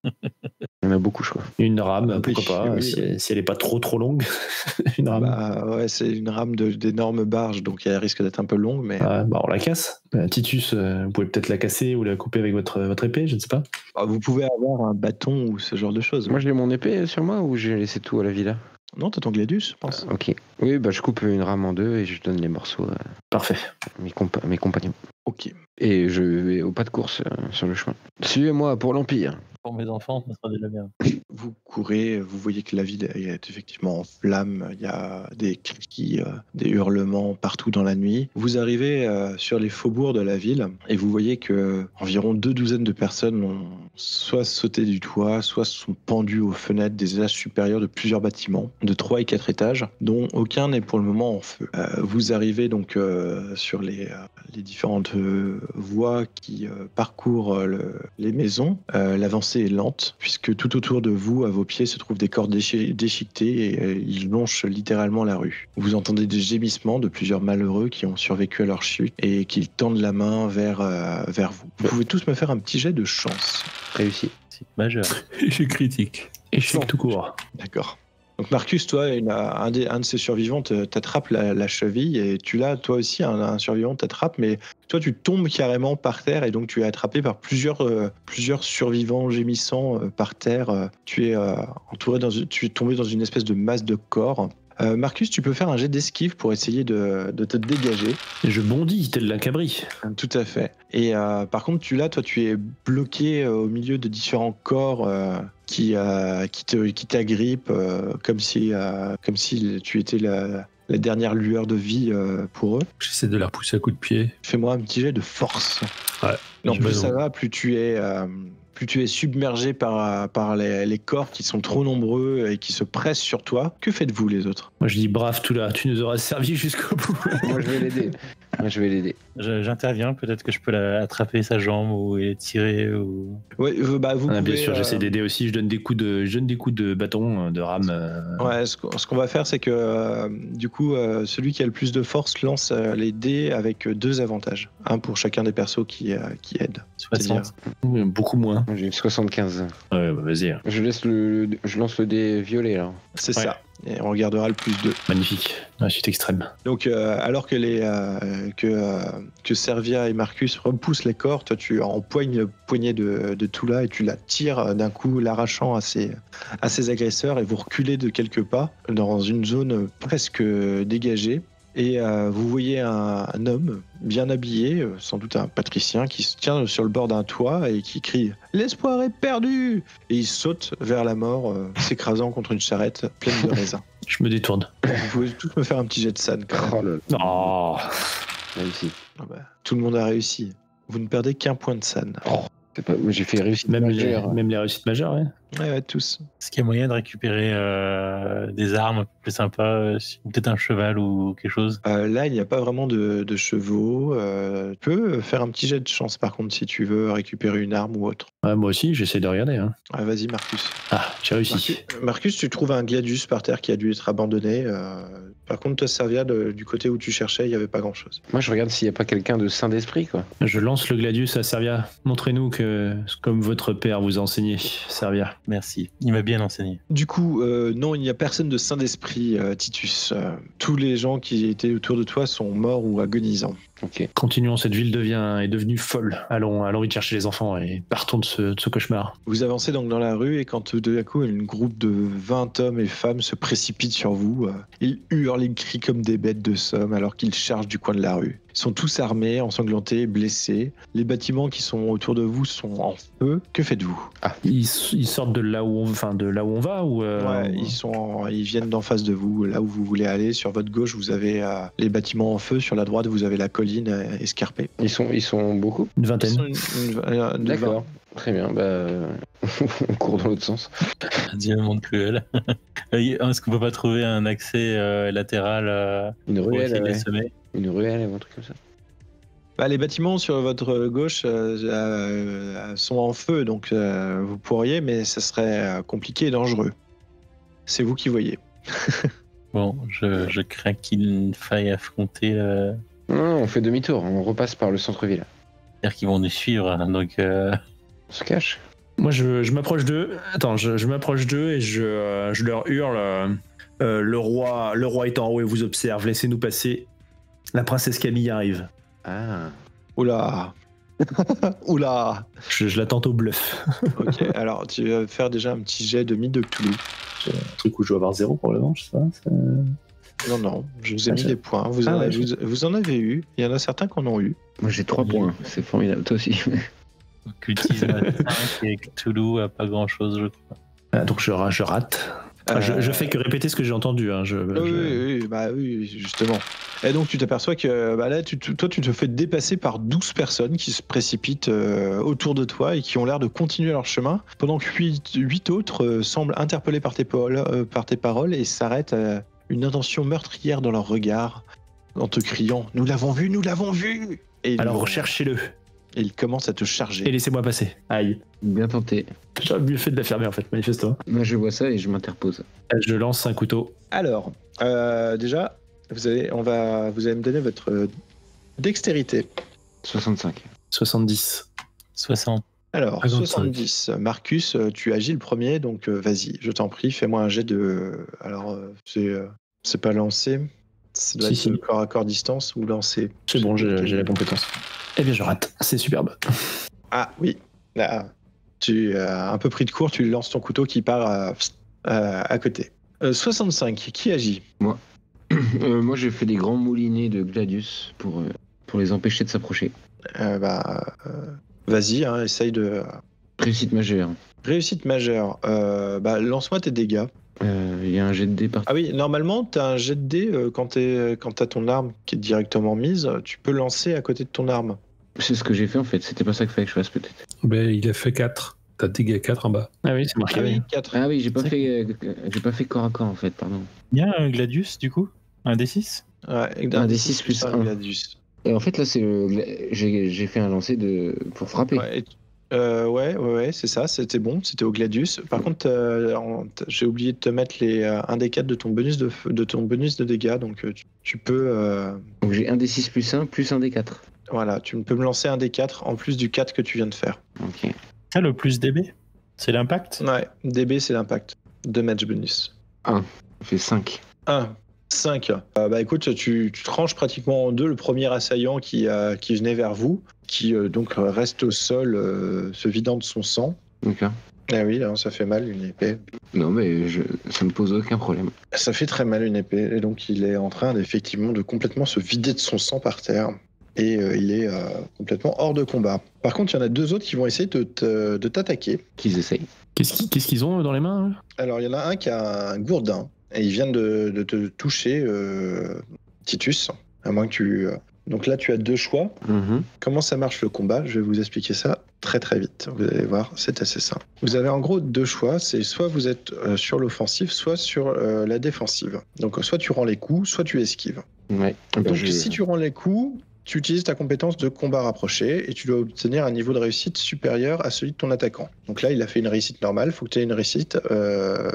Il y en a beaucoup, je crois. Une rame, pourquoi pas, si elle est pas trop longue. Une rame. C'est une rame d'énormes barges, donc elle risque d'être un peu longue, mais. On la casse. Titus, vous pouvez peut-être la casser ou la couper avec votre épée, je ne sais pas. Vous pouvez avoir un bâton ou ce genre de choses. Moi, j'ai mon épée sur moi ou j'ai laissé tout à la villa? Non, t'as ton gladius, je pense. Ok. Oui, je coupe une rame en deux et je donne les morceaux Parfait. Mes compagnons. Ok. Et je vais au pas de course sur le chemin. Suivez-moi pour l'Empire. Pour mes enfants, ça sera déjà bien. Vous courez, vous voyez que la ville est effectivement en flammes, il y a des cris, des hurlements partout dans la nuit. Vous arrivez sur les faubourgs de la ville et vous voyez que environ 2 douzaines de personnes ont soit sauté du toit, soit sont pendues aux fenêtres des étages supérieurs de plusieurs bâtiments, de 3 et 4 étages, dont aucun n'est pour le moment en feu. Vous arrivez donc sur les différentes voies qui parcourent les maisons. L'avancée est lente, puisque tout autour de vous, à vos pieds, se trouvent des corps déchiquetés et ils lonchent littéralement la rue. Vous entendez des gémissements de plusieurs malheureux qui ont survécu à leur chute et qui tendent la main vers vous. Vous pouvez tous me faire un petit jet de chance. Réussi. C'est majeur. Je critique. Et je suis tout court. D'accord. Donc Marcus, toi, un de ces survivants t'attrape la cheville et tu l'as, toi aussi, un survivant t'attrape, mais toi, tu tombes carrément par terre et donc tu es attrapé par plusieurs survivants gémissants par terre. Tu es tu es tombé dans une espèce de masse de corps. Marcus, tu peux faire un jet d'esquive pour essayer de te dégager. Et je bondis, tel la cabri. Tout à fait. Et par contre, tu es bloqué au milieu de différents corps qui t'agrippent, comme si tu étais la dernière lueur de vie pour eux. J'essaie de la repousser à coups de pied. Fais-moi un petit jet de force. Ouais. Non, plus ça va, plus tu es submergé par les corps qui sont trop nombreux et qui se pressent sur toi. Que faites-vous les autres ? Moi je dis brave Toula, tu nous auras servi jusqu'au bout. Moi, je vais l'aider. J'interviens, peut-être que je peux attraper sa jambe ou tirer ou... Ouais, vous pouvez, bien sûr, j'essaie d'aider aussi, je donne des coups de bâton, de rame. Ouais, ce qu'on va faire, c'est que du coup, celui qui a le plus de force lance les dés avec 2 avantages. Un pour chacun des persos qui aident. 60. Beaucoup moins. J'ai 75. Ouais, bah vas-y. Je lance le dé violet, là. C'est Ouais. ça. Et on regardera le plus 2. Magnifique, la suite extrême. Donc, alors que que Servia et Marcus repoussent les corps, toi, tu empoignes le poignet de Toula et tu la tires d'un coup, l'arrachant à ses agresseurs, et vous reculez de quelques pas dans une zone presque dégagée. Et vous voyez un homme bien habillé, sans doute un patricien, qui se tient sur le bord d'un toit et qui crie « L'espoir est perdu !» Et il saute vers la mort, s'écrasant contre une charrette pleine de raisins. Je me détourne. Vous pouvez tous me faire un petit jet de san quand même. Oh là là. Oh. Réussi. Ah bah, tout le monde a réussi. Vous ne perdez qu'un point de san. Moi, j'ai fait réussite Même majeure. les réussites majeures, ouais. Ouais, tous. Est-ce qu'il y a moyen de récupérer des armes un peu plus sympas, peut-être un cheval ou quelque chose? Là, il n'y a pas vraiment de chevaux. Tu peux faire un petit jet de chance, par contre, si tu veux récupérer une arme ou autre. Ouais, moi aussi, j'essaie de regarder. Hein. Ah, vas-y, Marcus. Ah, j'ai réussi. Marcus, tu trouves un gladius par terre qui a dû être abandonné. Par contre, toi, Servia, du côté où tu cherchais, il n'y avait pas grand-chose. Moi, je regarde s'il n'y a pas quelqu'un de sain d'esprit, quoi. Je lance le gladius à Servia. Montrez-nous que, comme votre père vous a enseigné, Servia. Merci, il m'a bien enseigné. Du coup, non, il n'y a personne de sain d'esprit, Titus. Tous les gens qui étaient autour de toi sont morts ou agonisants. Ok. Continuons, cette ville est devenue folle. Allons vite chercher les enfants et partons de ce cauchemar. Vous avancez donc dans la rue et quand tout d'un coup, une groupe de 20 hommes et femmes se précipite sur vous. Ils hurlent, ils crient comme des bêtes de somme alors qu'ils chargent du coin de la rue. Ils sont tous armés, ensanglantés, blessés. Les bâtiments qui sont autour de vous sont en feu. Que faites-vous ? Ils sortent de là où on va ou Ouais, ils viennent d'en face de vous, là où vous voulez aller. Sur votre gauche, vous avez les bâtiments en feu. Sur la droite, vous avez la colline escarpée. Ils sont beaucoup. Une vingtaine. D'accord. Très bien. Bah, on court dans l'autre sens. Diamant cruel. Est-ce qu'on peut pas trouver un accès latéral Une pour essayer ruelle, de les ouais. semer? Une ruelle ou un truc comme ça. Bah, les bâtiments sur votre gauche sont en feu, donc vous pourriez, mais ça serait compliqué et dangereux. C'est vous qui voyez. Bon, je crains qu'il faille affronter... Non, on fait demi-tour. On repasse par le centre-ville. C'est-à-dire qu'ils vont nous suivre, hein, donc... On se cache. Moi, je m'approche d'eux. Attends, je m'approche d'eux et je leur hurle. Le roi est en haut et vous observe. Laissez-nous passer. La princesse Camille arrive. Ah. Oula. Oula. Je la tente au bluff. Ok, alors tu vas faire déjà un petit jet de mythe de Cthulhu. Un truc où je dois avoir 0 probablement, je sais pas. Non, je vous ai mis des points. Vous en avez eu. Il y en a certains qui en ont eu. Moi, j'ai 3 points. C'est formidable. Toi aussi. Occultisme à 5 et Cthulhu à pas grand chose, je crois. Donc je rate. Je fais que répéter ce que j'ai entendu. Hein. Oui, justement. Et donc tu t'aperçois que là, toi, tu te fais dépasser par 12 personnes qui se précipitent autour de toi et qui ont l'air de continuer leur chemin, pendant que 8 autres semblent interpellés par tes paroles et s'arrêtent à une intention meurtrière dans leur regard, en te criant « Nous l'avons vu, nous l'avons vu !» Alors recherchez-le. Et ils commencent à te charger. Et laissez-moi passer. Aïe. Bien tenté. J'aurais mieux fait de la fermer en fait, manifestement. Moi je vois ça et je m'interpose. Je lance un couteau. Alors, déjà, vous allez me donner votre dextérité. 65. 70. 60. Alors, 55. 70. Marcus, tu agis le premier, donc vas-y, je t'en prie, fais-moi un jet de... Alors, c'est pas lancé, ça doit être corps à corps distance ou lancer. C'est bon, j'ai la compétence. Eh bien, je rate. C'est superbe. Ah oui, là, tu as un peu pris de court, tu lances ton couteau qui part à côté. 65, qui agit? Moi. Moi j'ai fait des grands moulinets de Gladius pour les empêcher de s'approcher. Vas-y, essaye de... Réussite majeure. Réussite majeure. Lance-moi tes dégâts. Il y a un jet de dés par... Ah oui, normalement, tu as un jet de dés quand tu as ton arme qui est directement mise, tu peux lancer à côté de ton arme. C'est ce que j'ai fait en fait, c'était pas ça qu'il fallait que je fasse peut-être. Il a fait 4. T'as dégâts 4 en bas. Ah oui, c'est marqué. Ah oui, 4. Ah oui, j'ai pas fait corps à corps en fait, pardon. Il y a un Gladius du coup? Un D6? Ouais, un D6 plus 1. Gladius. Et en fait là j'ai fait un lancer pour frapper. Ouais, c'est ça, c'était bon, c'était au Gladius. Par contre, j'ai oublié de te mettre un des 4 de ton bonus de dégâts, donc tu peux... Donc j'ai un D6 plus 1 plus un D4. Voilà, tu peux me lancer un D4 en plus du 4 que tu viens de faire. Ok. Ah, le plus DB? C'est l'impact? Ouais, DB c'est l'impact. 2 match bonus. 1, ça fait 5. 1. 5. Écoute, tu tranches pratiquement en deux le premier assaillant qui venait vers vous, qui donc reste au sol, se vidant de son sang. D'accord. Ah oui, là, ça fait mal une épée. Non, mais ça me pose aucun problème. Ça fait très mal une épée, et donc il est en train effectivement de complètement se vider de son sang par terre. Et il est complètement hors de combat. Par contre, il y en a 2 autres qui vont essayer de t'attaquer. Qu'ils essayent. Qu'est-ce qu'ils ont dans les mains là? Alors, il y en a un qui a un gourdin, et il vient de te toucher, Titus, à moins que tu... Donc là, tu as 2 choix. Mm-hmm. Comment ça marche le combat? Je vais vous expliquer ça très très vite. Vous allez voir, c'est assez simple. Vous avez en gros 2 choix. C'est soit vous êtes sur l'offensive, soit sur la défensive. Donc soit tu rends les coups, soit tu esquives. Ouais. Donc si tu rends les coups, tu utilises ta compétence de combat rapproché et tu dois obtenir un niveau de réussite supérieur à celui de ton attaquant. Donc là, il a fait une réussite normale, il faut que tu aies une réussite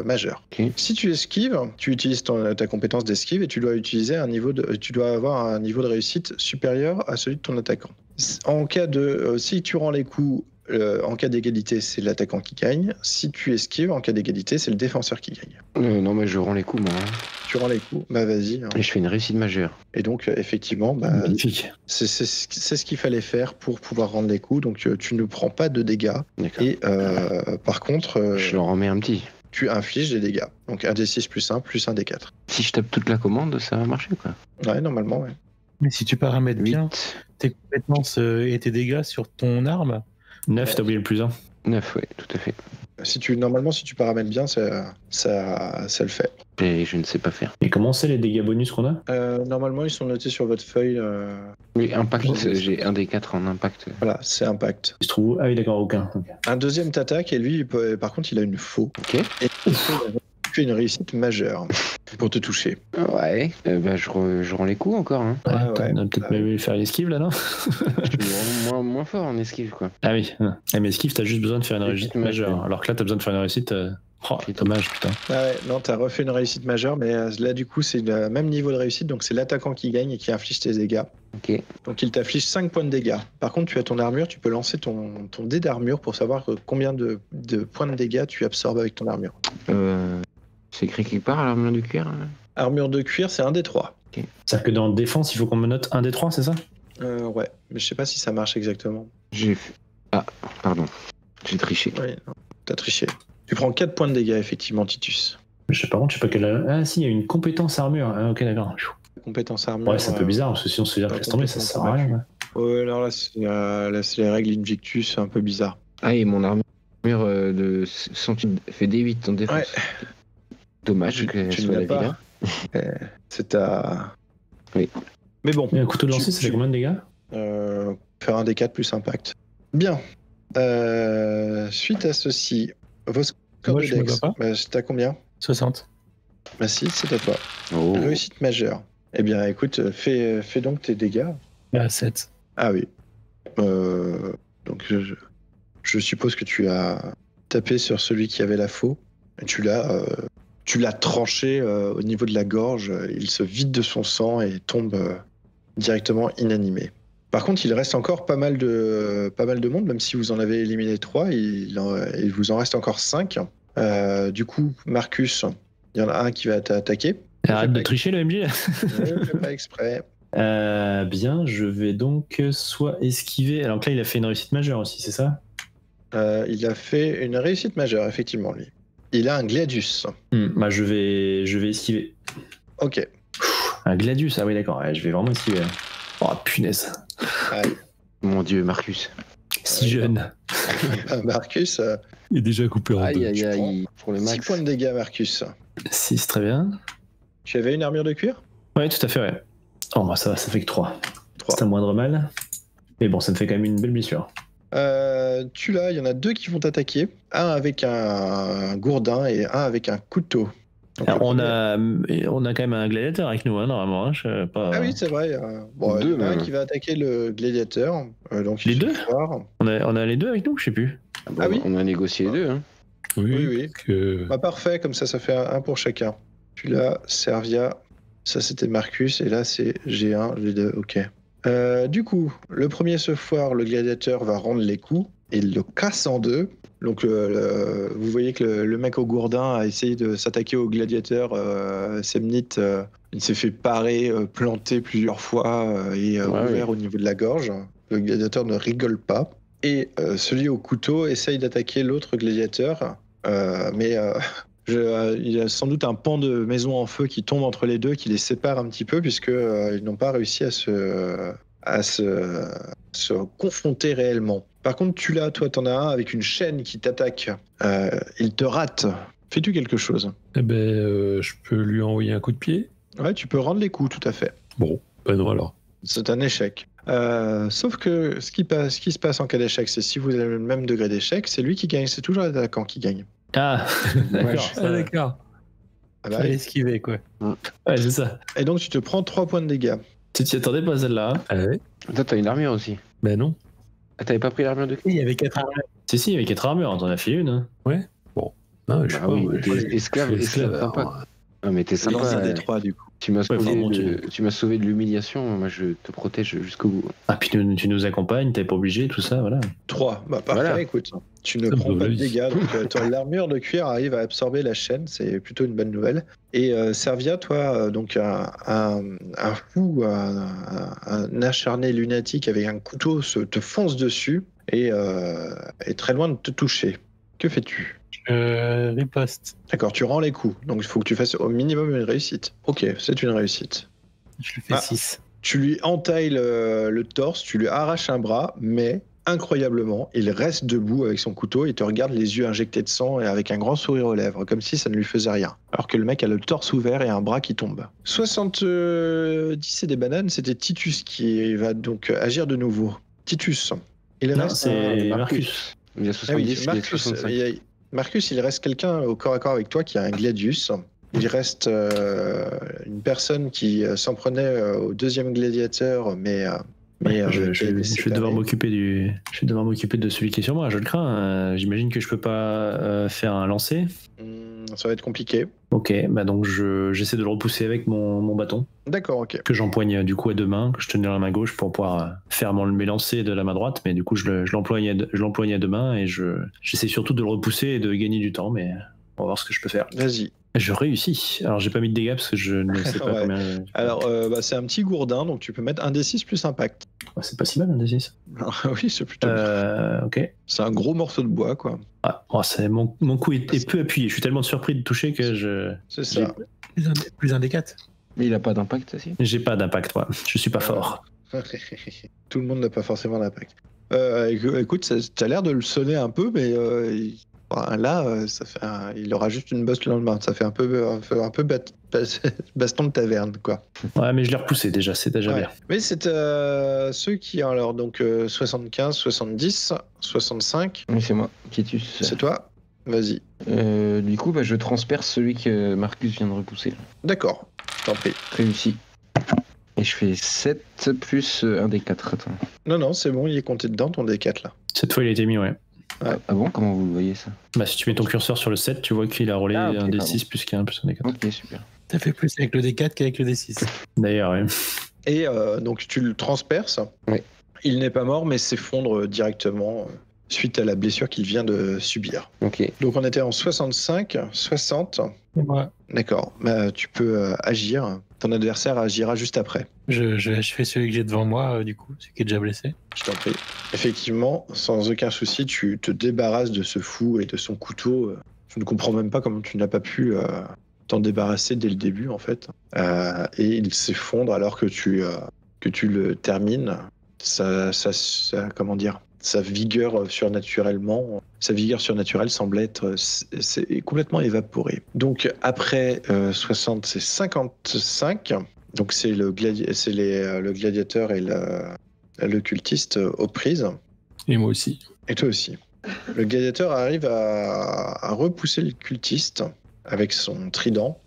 majeure. Okay. Si tu esquives, tu utilises ta compétence d'esquive et tu dois avoir un niveau de réussite supérieur à celui de ton attaquant. En cas de, si tu rends les coups, en cas d'égalité, c'est l'attaquant qui gagne. Si tu esquives, en cas d'égalité, c'est le défenseur qui gagne. Non, mais je rends les coups, moi. Tu rends les coups, vas-y. Et je fais une réussite majeure. Et donc, effectivement, magnifique. C'est ce qu'il fallait faire pour pouvoir rendre les coups. Donc, tu ne prends pas de dégâts. D'accord. Et par contre, je leur remets un petit. Tu infliges des dégâts. Donc, un D6 plus 1 plus un D4. Si je tape toute la commande, ça va marcher, quoi. Ouais, normalement, ouais. Mais si tu paramètres bien tes compétences et tes dégâts sur ton arme... 9, t'as oublié le plus 1. 9, ouais, tout à fait. Normalement, si tu paramètres bien, ça le fait. Et je ne sais pas faire. Et comment c'est les dégâts bonus qu'on a? Normalement, ils sont notés sur votre feuille. Oui, impact, j'ai un des 4 en impact. Voilà, c'est impact. Il se trouve... Ah oui, d'accord, aucun. Okay. Un deuxième t'attaque et lui, par contre, il a une faux. Ok. Et il fait une réussite majeure pour te toucher. Ouais, je rends les coups encore. Hein. Ouais, on a peut-être même faire une esquive là, non? Je suis moins fort en esquive, quoi. Ah oui, mais esquive, t'as juste besoin de faire une réussite majeure. Alors que là, t'as besoin de faire une réussite... Oh, dommage, putain. Ah ouais, non, t'as refait une réussite majeure, mais là, du coup, c'est le même niveau de réussite, donc c'est l'attaquant qui gagne et qui inflige tes dégâts. Ok. Donc il t'affiche 5 points de dégâts. Par contre, tu as ton armure, tu peux lancer ton dé d'armure pour savoir combien de points de dégâts tu absorbes avec ton armure. C'est écrit quelque part à l'armure de cuir? Armure de cuir, c'est un des 3. Okay. C'est-à-dire que dans défense, il faut qu'on me note un des 3, c'est ça? Ouais, mais je sais pas si ça marche exactement. Ah, pardon. J'ai triché. Oui, non, t'as triché. Tu prends 4 points de dégâts, effectivement, Titus. Je sais pas quelle... Ah si, il y a une compétence armure. Ah, ok, d'accord. Compétence armure. Ouais, c'est un peu bizarre, parce que sinon, c'est dire que laisse tomber, ça sert à rien. Ouais, alors là, c'est les règles Invictus, c'est un peu bizarre. Ah, et mon armure de 108 fait D8 en défense. Ouais. Dommage que tu soit ne la l'as pas. vilain. C'est ta... Oui. Mais bon. Et un couteau de lancer, ça fait combien de dégâts? Faire un D4 plus impact. Bien. Suite à ceci, vos scores Moi, de je me Dex. vois pas. T'as combien? 60. Bah si, c'est à toi. Oh. Réussite majeure. Eh bien, écoute, fais donc tes dégâts. 7. Ah oui. Donc, je suppose que tu as tapé sur celui qui avait la faux. Et tu l'as tranché au niveau de la gorge. Il se vide de son sang et tombe directement inanimé. Par contre, il reste encore pas mal de monde, même si vous en avez éliminé 3, il vous en reste encore 5. Du coup, Marcus, il y en a un qui va t'attaquer. Arrête de tricher le MJ. Je fais pas exprès. Bien, je vais donc soit esquiver. Alors que là, il a fait une réussite majeure aussi, c'est ça? Il a fait une réussite majeure, effectivement, lui. Il a un Gladius. Bah, je vais esquiver. Ok. Un Gladius, ah oui, d'accord, ouais, je vais vraiment esquiver. Oh, punaise. Aïe. Mon Dieu, Marcus. Si jeune. Marcus, Il est déjà coupé en deux. Aïe, pour le 6 max. points de dégâts, Marcus. 6, très bien. Tu avais une armure de cuir? Ouais, tout à fait, ouais. Oh, bah ça fait que 3. 3. C'est un moindre mal. Mais bon, ça me fait quand même une belle blessure. Tu l'as, il y en a 2 qui vont t'attaquer. Un avec un gourdin et un avec un couteau. Donc, Alors, on a quand même un gladiateur avec nous, hein, normalement. Hein, je sais pas... Ah oui, c'est vrai. Bon, il y en a un qui va attaquer le gladiateur. Donc Les il deux fait fort. on a les deux avec nous, je sais plus. Bon, Ah oui. On a négocié les deux. Hein. Oui. Que... Bah, parfait, comme ça fait un pour chacun. Puis là, Servia, ça c'était Marcus, et là c'est G1, G2, ok. Du coup, le premier se foire, le gladiateur va rendre les coups, et il le casse en deux. Donc vous voyez que le mec au gourdin a essayé de s'attaquer au gladiateur Semnite. Il s'est fait parer, planter plusieurs fois et ouvert au niveau de la gorge. Le gladiateur ne rigole pas. Et celui au couteau essaye d'attaquer l'autre gladiateur, mais il y a sans doute un pan de maison en feu qui tombe entre les deux, qui les sépare un petit peu, puisqu'ils n'ont pas réussi à se confronter réellement. Par contre, toi t'en as un avec une chaîne qui t'attaque. Il te rate. Fais-tu quelque chose? Eh ben, je peux lui envoyer un coup de pied. Ouais, tu peux rendre les coups, tout à fait. Bon, ben non alors. C'est un échec. Sauf que ce qui se passe en cas d'échec, c'est si vous avez le même degré d'échec, c'est lui qui gagne. C'est toujours l'attaquant qui gagne. Ah, d'accord. Ah, d'accord. Ah bah, Fallait esquiver, quoi. Ouais, c'est ça. et donc tu te prends 3 points de dégâts. Tu t'y attendais pas celle-là, hein? Ah ouais. Toi, t'as une armure aussi. Ben non. Ah, t'avais pas pris l'armure de Il y avait 4 armures. Si, avec 4 armures, t'en as fait une. Hein. Non, je sais Ah pas. oui, moi, t'es esclave sympa. Ah, mais t'es sympa. Lance un des 3 du coup. Tu m'as Ouais, vraiment, sauvé de l'humiliation. Moi, je te protège jusqu'au bout. Ah, puis tu nous accompagnes, t'es pas obligé, tout ça, voilà. 3. Bah parfait, Voilà. écoute. Tu ne Ça me prends pas de réussit. dégâts, donc l'armure de cuir arrive à absorber la chaîne, c'est plutôt une bonne nouvelle. Et Servia, toi, donc un fou, un acharné lunatique avec un couteau te fonce dessus et est très loin de te toucher. Que fais-tu? Riposte. D'accord, tu rends les coups, donc il faut que tu fasses au minimum une réussite. Ok, c'est une réussite. Je lui fais Ah. 6. Tu lui entailles le torse, tu lui arraches un bras, mais incroyablement, il reste debout avec son couteau et te regarde les yeux injectés de sang et avec un grand sourire aux lèvres, comme si ça ne lui faisait rien. Alors que le mec a le torse ouvert et un bras qui tombe. 70 et des bananes, c'était Titus qui va donc agir de nouveau. Titus, il Non, reste c'est Marcus. Il y a Ah 70, oui, il y a 65. Marcus, il reste quelqu'un au corps à corps avec toi qui a un Gladius. Il reste une personne qui s'en prenait au deuxième gladiateur, mais Je vais devoir m'occuper de celui qui est sur moi, je le crains. J'imagine que je peux pas faire un lancer. Ça va être compliqué. Ok, bah donc j'essaie de le repousser avec mon bâton, D'accord, ok. que j'empoigne du coup à deux mains, que je tenais dans la main gauche pour pouvoir faire mes lancers de la main droite, mais du coup je l'empoigne à deux mains et j'essaie surtout de le repousser et de gagner du temps, mais on va voir ce que je peux faire. Vas-y. Je réussis. Alors j'ai pas mis de dégâts parce que je ne sais pas Ouais. combien... Alors, c'est un petit gourdin, donc tu peux mettre un D6 plus impact. Ouais, c'est pas si mal un D6. Oui, c'est plutôt bien. Ok. C'est un gros morceau de bois, quoi. Ah, oh, mon coup est peu appuyé. Je suis tellement surpris de toucher que C'est ça. Plus un des 4. Mais il a pas d'impact, ça, si. j'ai pas d'impact. Ouais. Je suis pas fort. Tout le monde n'a pas forcément d'impact. Écoute, t'as l'air de le sonner un peu, mais là, ça fait il aura juste une bosse le lendemain. Ça fait un peu baston de taverne, quoi. Ouais, mais je l'ai repoussé déjà, c'est déjà bien. Mais c'est ceux qui ont alors donc 75, 70, 65. Oui, c'est moi, Titus. C'est toi. Vas-y. Du coup, je transperce celui que Marcus vient de repousser. D'accord, je t'en prie. Réussi. Et je fais 7 plus 1 des 4. Attends. Non, c'est bon, il est compté dedans, ton D4 là. Cette fois, il a été mis, ouais. Ah bon, comment vous le voyez ça? Si tu mets ton curseur sur le 7, tu vois qu'il a roulé un D6 plus qu'un plus un D4. Ok, super. T'as fait plus avec le D4 qu'avec le D6. D'ailleurs, ouais. Et donc tu le transperces. Oui. Il n'est pas mort, mais s'effondre directement suite à la blessure qu'il vient de subir. Ok. Donc on était en 65, 60. Ouais. D'accord. Tu peux agir. Ton adversaire agira juste après. Je fais celui que j'ai devant moi, du coup, celui qui est déjà blessé. Je t'en prie. Effectivement, sans aucun souci, tu te débarrasses de ce fou et de son couteau. Je ne comprends même pas comment tu n'as pas pu t'en débarrasser dès le début, en fait. Et il s'effondre alors que tu le termines. Comment dire, sa vigueur surnaturelle semble être c'est complètement évaporée. Donc après 60, c'est 55. Donc c'est le gladiateur et le cultiste aux prises. Et moi aussi. Et toi aussi. Le gladiateur arrive à repousser le cultiste avec son trident,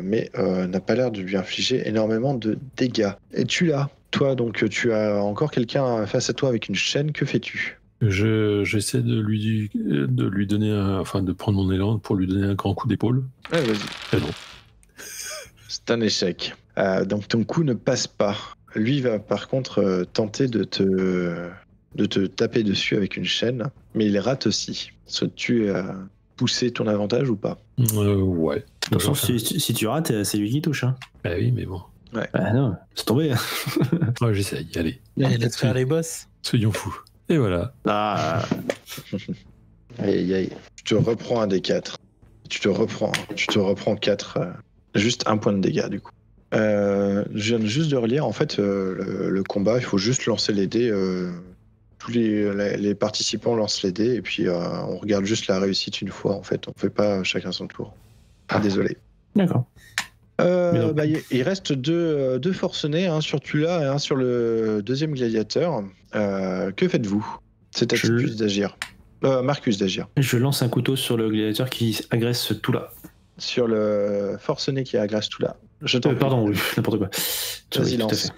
mais n'a pas l'air de lui infliger énormément de dégâts. Et tu l'as. Toi, donc, tu as encore quelqu'un face à toi avec une chaîne. Que fais-tu? J'essaie de lui donner de prendre mon élan pour lui donner un grand coup d'épaule. Ouais, vas-y. Et non. C'est un échec. Donc, ton coup ne passe pas. Lui va par contre tenter de te taper dessus avec une chaîne, mais il rate aussi. Souhaites-tu pousser ton avantage ou pas? Ouais. Attention, si tu rates, c'est lui qui touche. Hein. Bah oui, mais bon. Ouais. Bah non, c'est tombé. Ouais, j'essaye, allez. Laisse faire les boss. Soyons fous. Et voilà. Ah. Aïe. Tu te reprends un des 4. Tu te reprends 4. Juste un point de dégâts, du coup. Je viens juste de relire, en fait, le combat, il faut juste lancer les dés. Tous les participants lancent les dés, et puis on regarde juste la réussite une fois, en fait. On fait pas chacun son tour. Ah, désolé. D'accord. Il reste deux forcenés, un sur Tula et un sur le deuxième gladiateur. Que faites-vous? C'est à Titus d'agir. Marcus d'agir. Je lance un couteau sur le gladiateur qui agresse Tula. Sur le forcené qui agresse Tula. Pardon, oui, n'importe quoi. Vas-y, lance.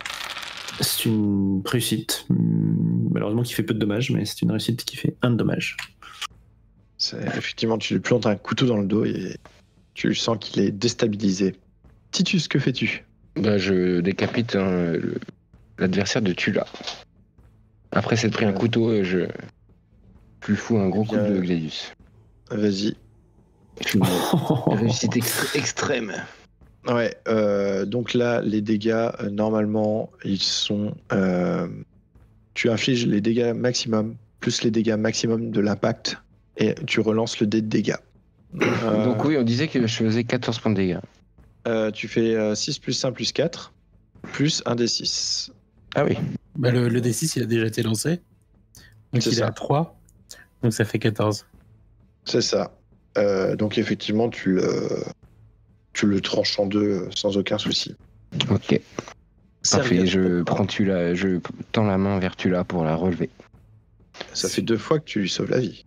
C'est une réussite. Malheureusement, qui fait peu de dommages, mais c'est une réussite qui fait 1 de dommage. Effectivement, tu lui plantes un couteau dans le dos et tu sens qu'il est déstabilisé. Titus, que fais-tu? Je décapite l'adversaire de Tula. Après s'être pris un couteau, je lui fous un gros coup de Gladius. Vas-y. Une réussite extrême. Ouais, donc là, les dégâts, normalement, ils sont... tu infliges les dégâts maximum, plus les dégâts maximum de l'impact, et tu relances le dé de dégâts. Donc oui, on disait que je faisais 14 points de dégâts. Tu fais 6 plus 1 plus 4, plus 1 des 6. Ah oui. Le D6, il a déjà été lancé. Donc il est à 3, donc ça fait 14. C'est ça. Donc effectivement, tu le tranches en deux sans aucun souci. Ok. Parfait, je tends la main vers Tula pour la relever. Ça fait 2 fois que tu lui sauves la vie.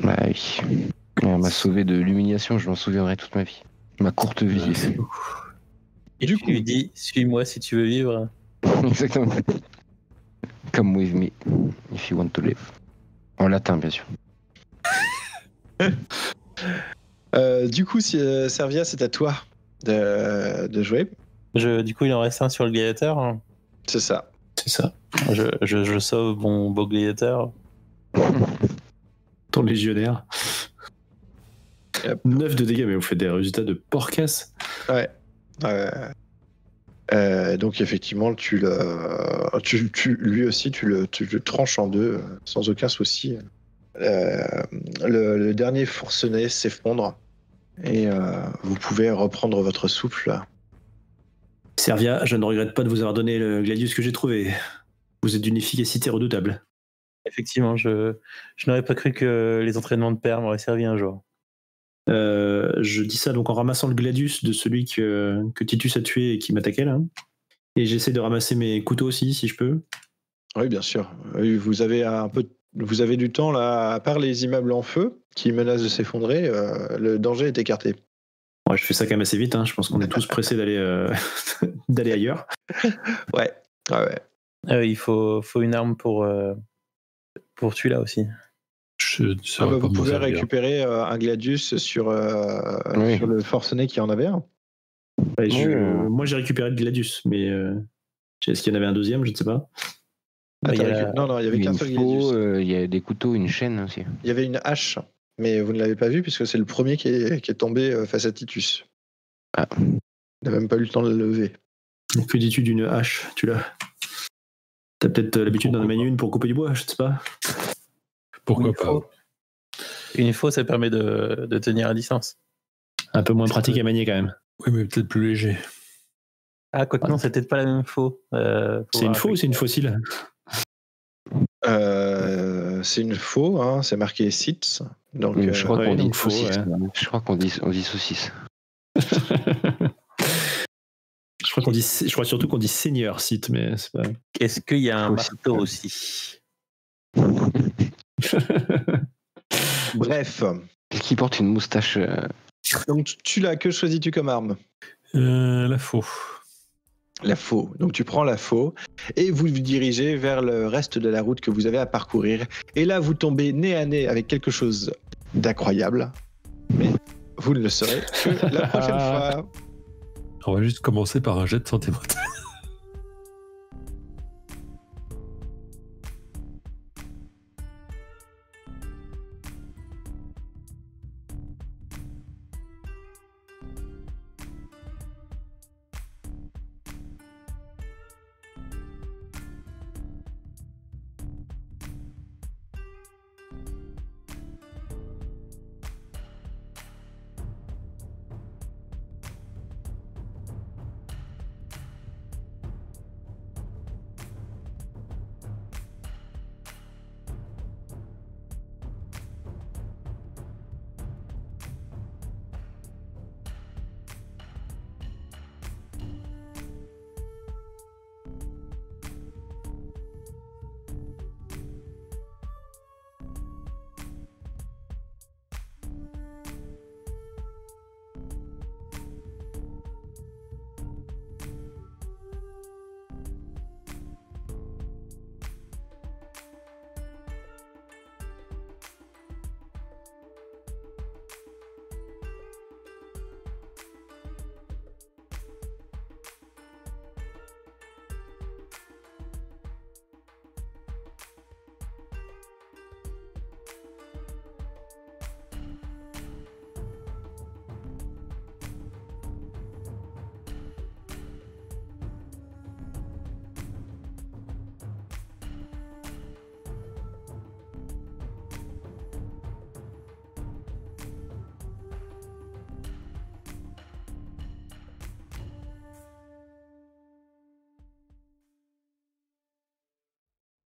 Bah oui. Elle m'a sauvé de l'humiliation, je m'en souviendrai toute ma vie. Ma courte vie. Et du coup, lui dis, suis-moi si tu veux vivre. Exactement. Come with me, if you want to live. En latin, bien sûr. Du coup, Servia, c'est à toi de jouer. Du coup, il en reste un sur le gladiateur. Hein. C'est ça. Je sauve mon beau gladiateur. Ton légionnaire. 9 de dégâts, mais vous faites des résultats de porcasse. Ouais. Donc effectivement, lui aussi, tu le tranches en deux sans aucun souci. Le dernier forcené s'effondre et vous pouvez reprendre votre souffle. Servia, je ne regrette pas de vous avoir donné le gladius que j'ai trouvé. Vous êtes d'une efficacité redoutable. Effectivement, je n'aurais pas cru que les entraînements de père m'auraient servi un jour. Je dis ça donc en ramassant le gladius de celui que Titus a tué et qui m'attaquait là. Et j'essaie de ramasser mes couteaux aussi, si je peux. Oui, bien sûr. Vous avez du temps là, à part les immeubles en feu qui menacent de s'effondrer, le danger est écarté. Ouais, je fais ça quand même assez vite, hein. Je pense qu'on est tous pressés d'aller ailleurs. Ouais. Ouais. Il faut une arme pour celui-là aussi. Vous pouvez récupérer un gladius sur le forcené qui en avait un. Ouais, moi j'ai récupéré le gladius, mais est-ce qu'il y en avait un deuxième? Je ne sais pas. Non, il y avait qu'un seul gladius. Il y a des couteaux, une chaîne aussi. Il y avait une hache, mais vous ne l'avez pas vu puisque c'est le premier qui est tombé face à Titus. Ah. Il n'a même pas eu le temps de le lever. Que dis-tu d'une hache? T'as peut-être l'habitude d'en amener une pour couper du bois, je ne sais pas. Pourquoi pas? Une faux, ça permet de tenir à distance. Un peu moins pratique à manier quand même. Oui, mais peut-être plus léger. Ah, quoique non, c'est peut-être pas la même faux. C'est une faux ou c'est une fossile? C'est une faux, hein, c'est marqué SITS. Donc, je crois qu'on dit faux. saucisse. Ouais. Je crois qu'on dit saucisse. Je crois surtout qu'on dit seigneur site, mais c'est pas. Est-ce qu'il y a un marteau aussi? Bref. Qui porte une moustache. Donc que choisis-tu comme arme? La faux. La faux. Donc tu prends la faux et vous vous dirigez vers le reste de la route que vous avez à parcourir. Et là, vous tombez nez à nez avec quelque chose d'incroyable. Mais vous ne le saurez que la prochaine fois. On va juste commencer par un jet de santé mentale.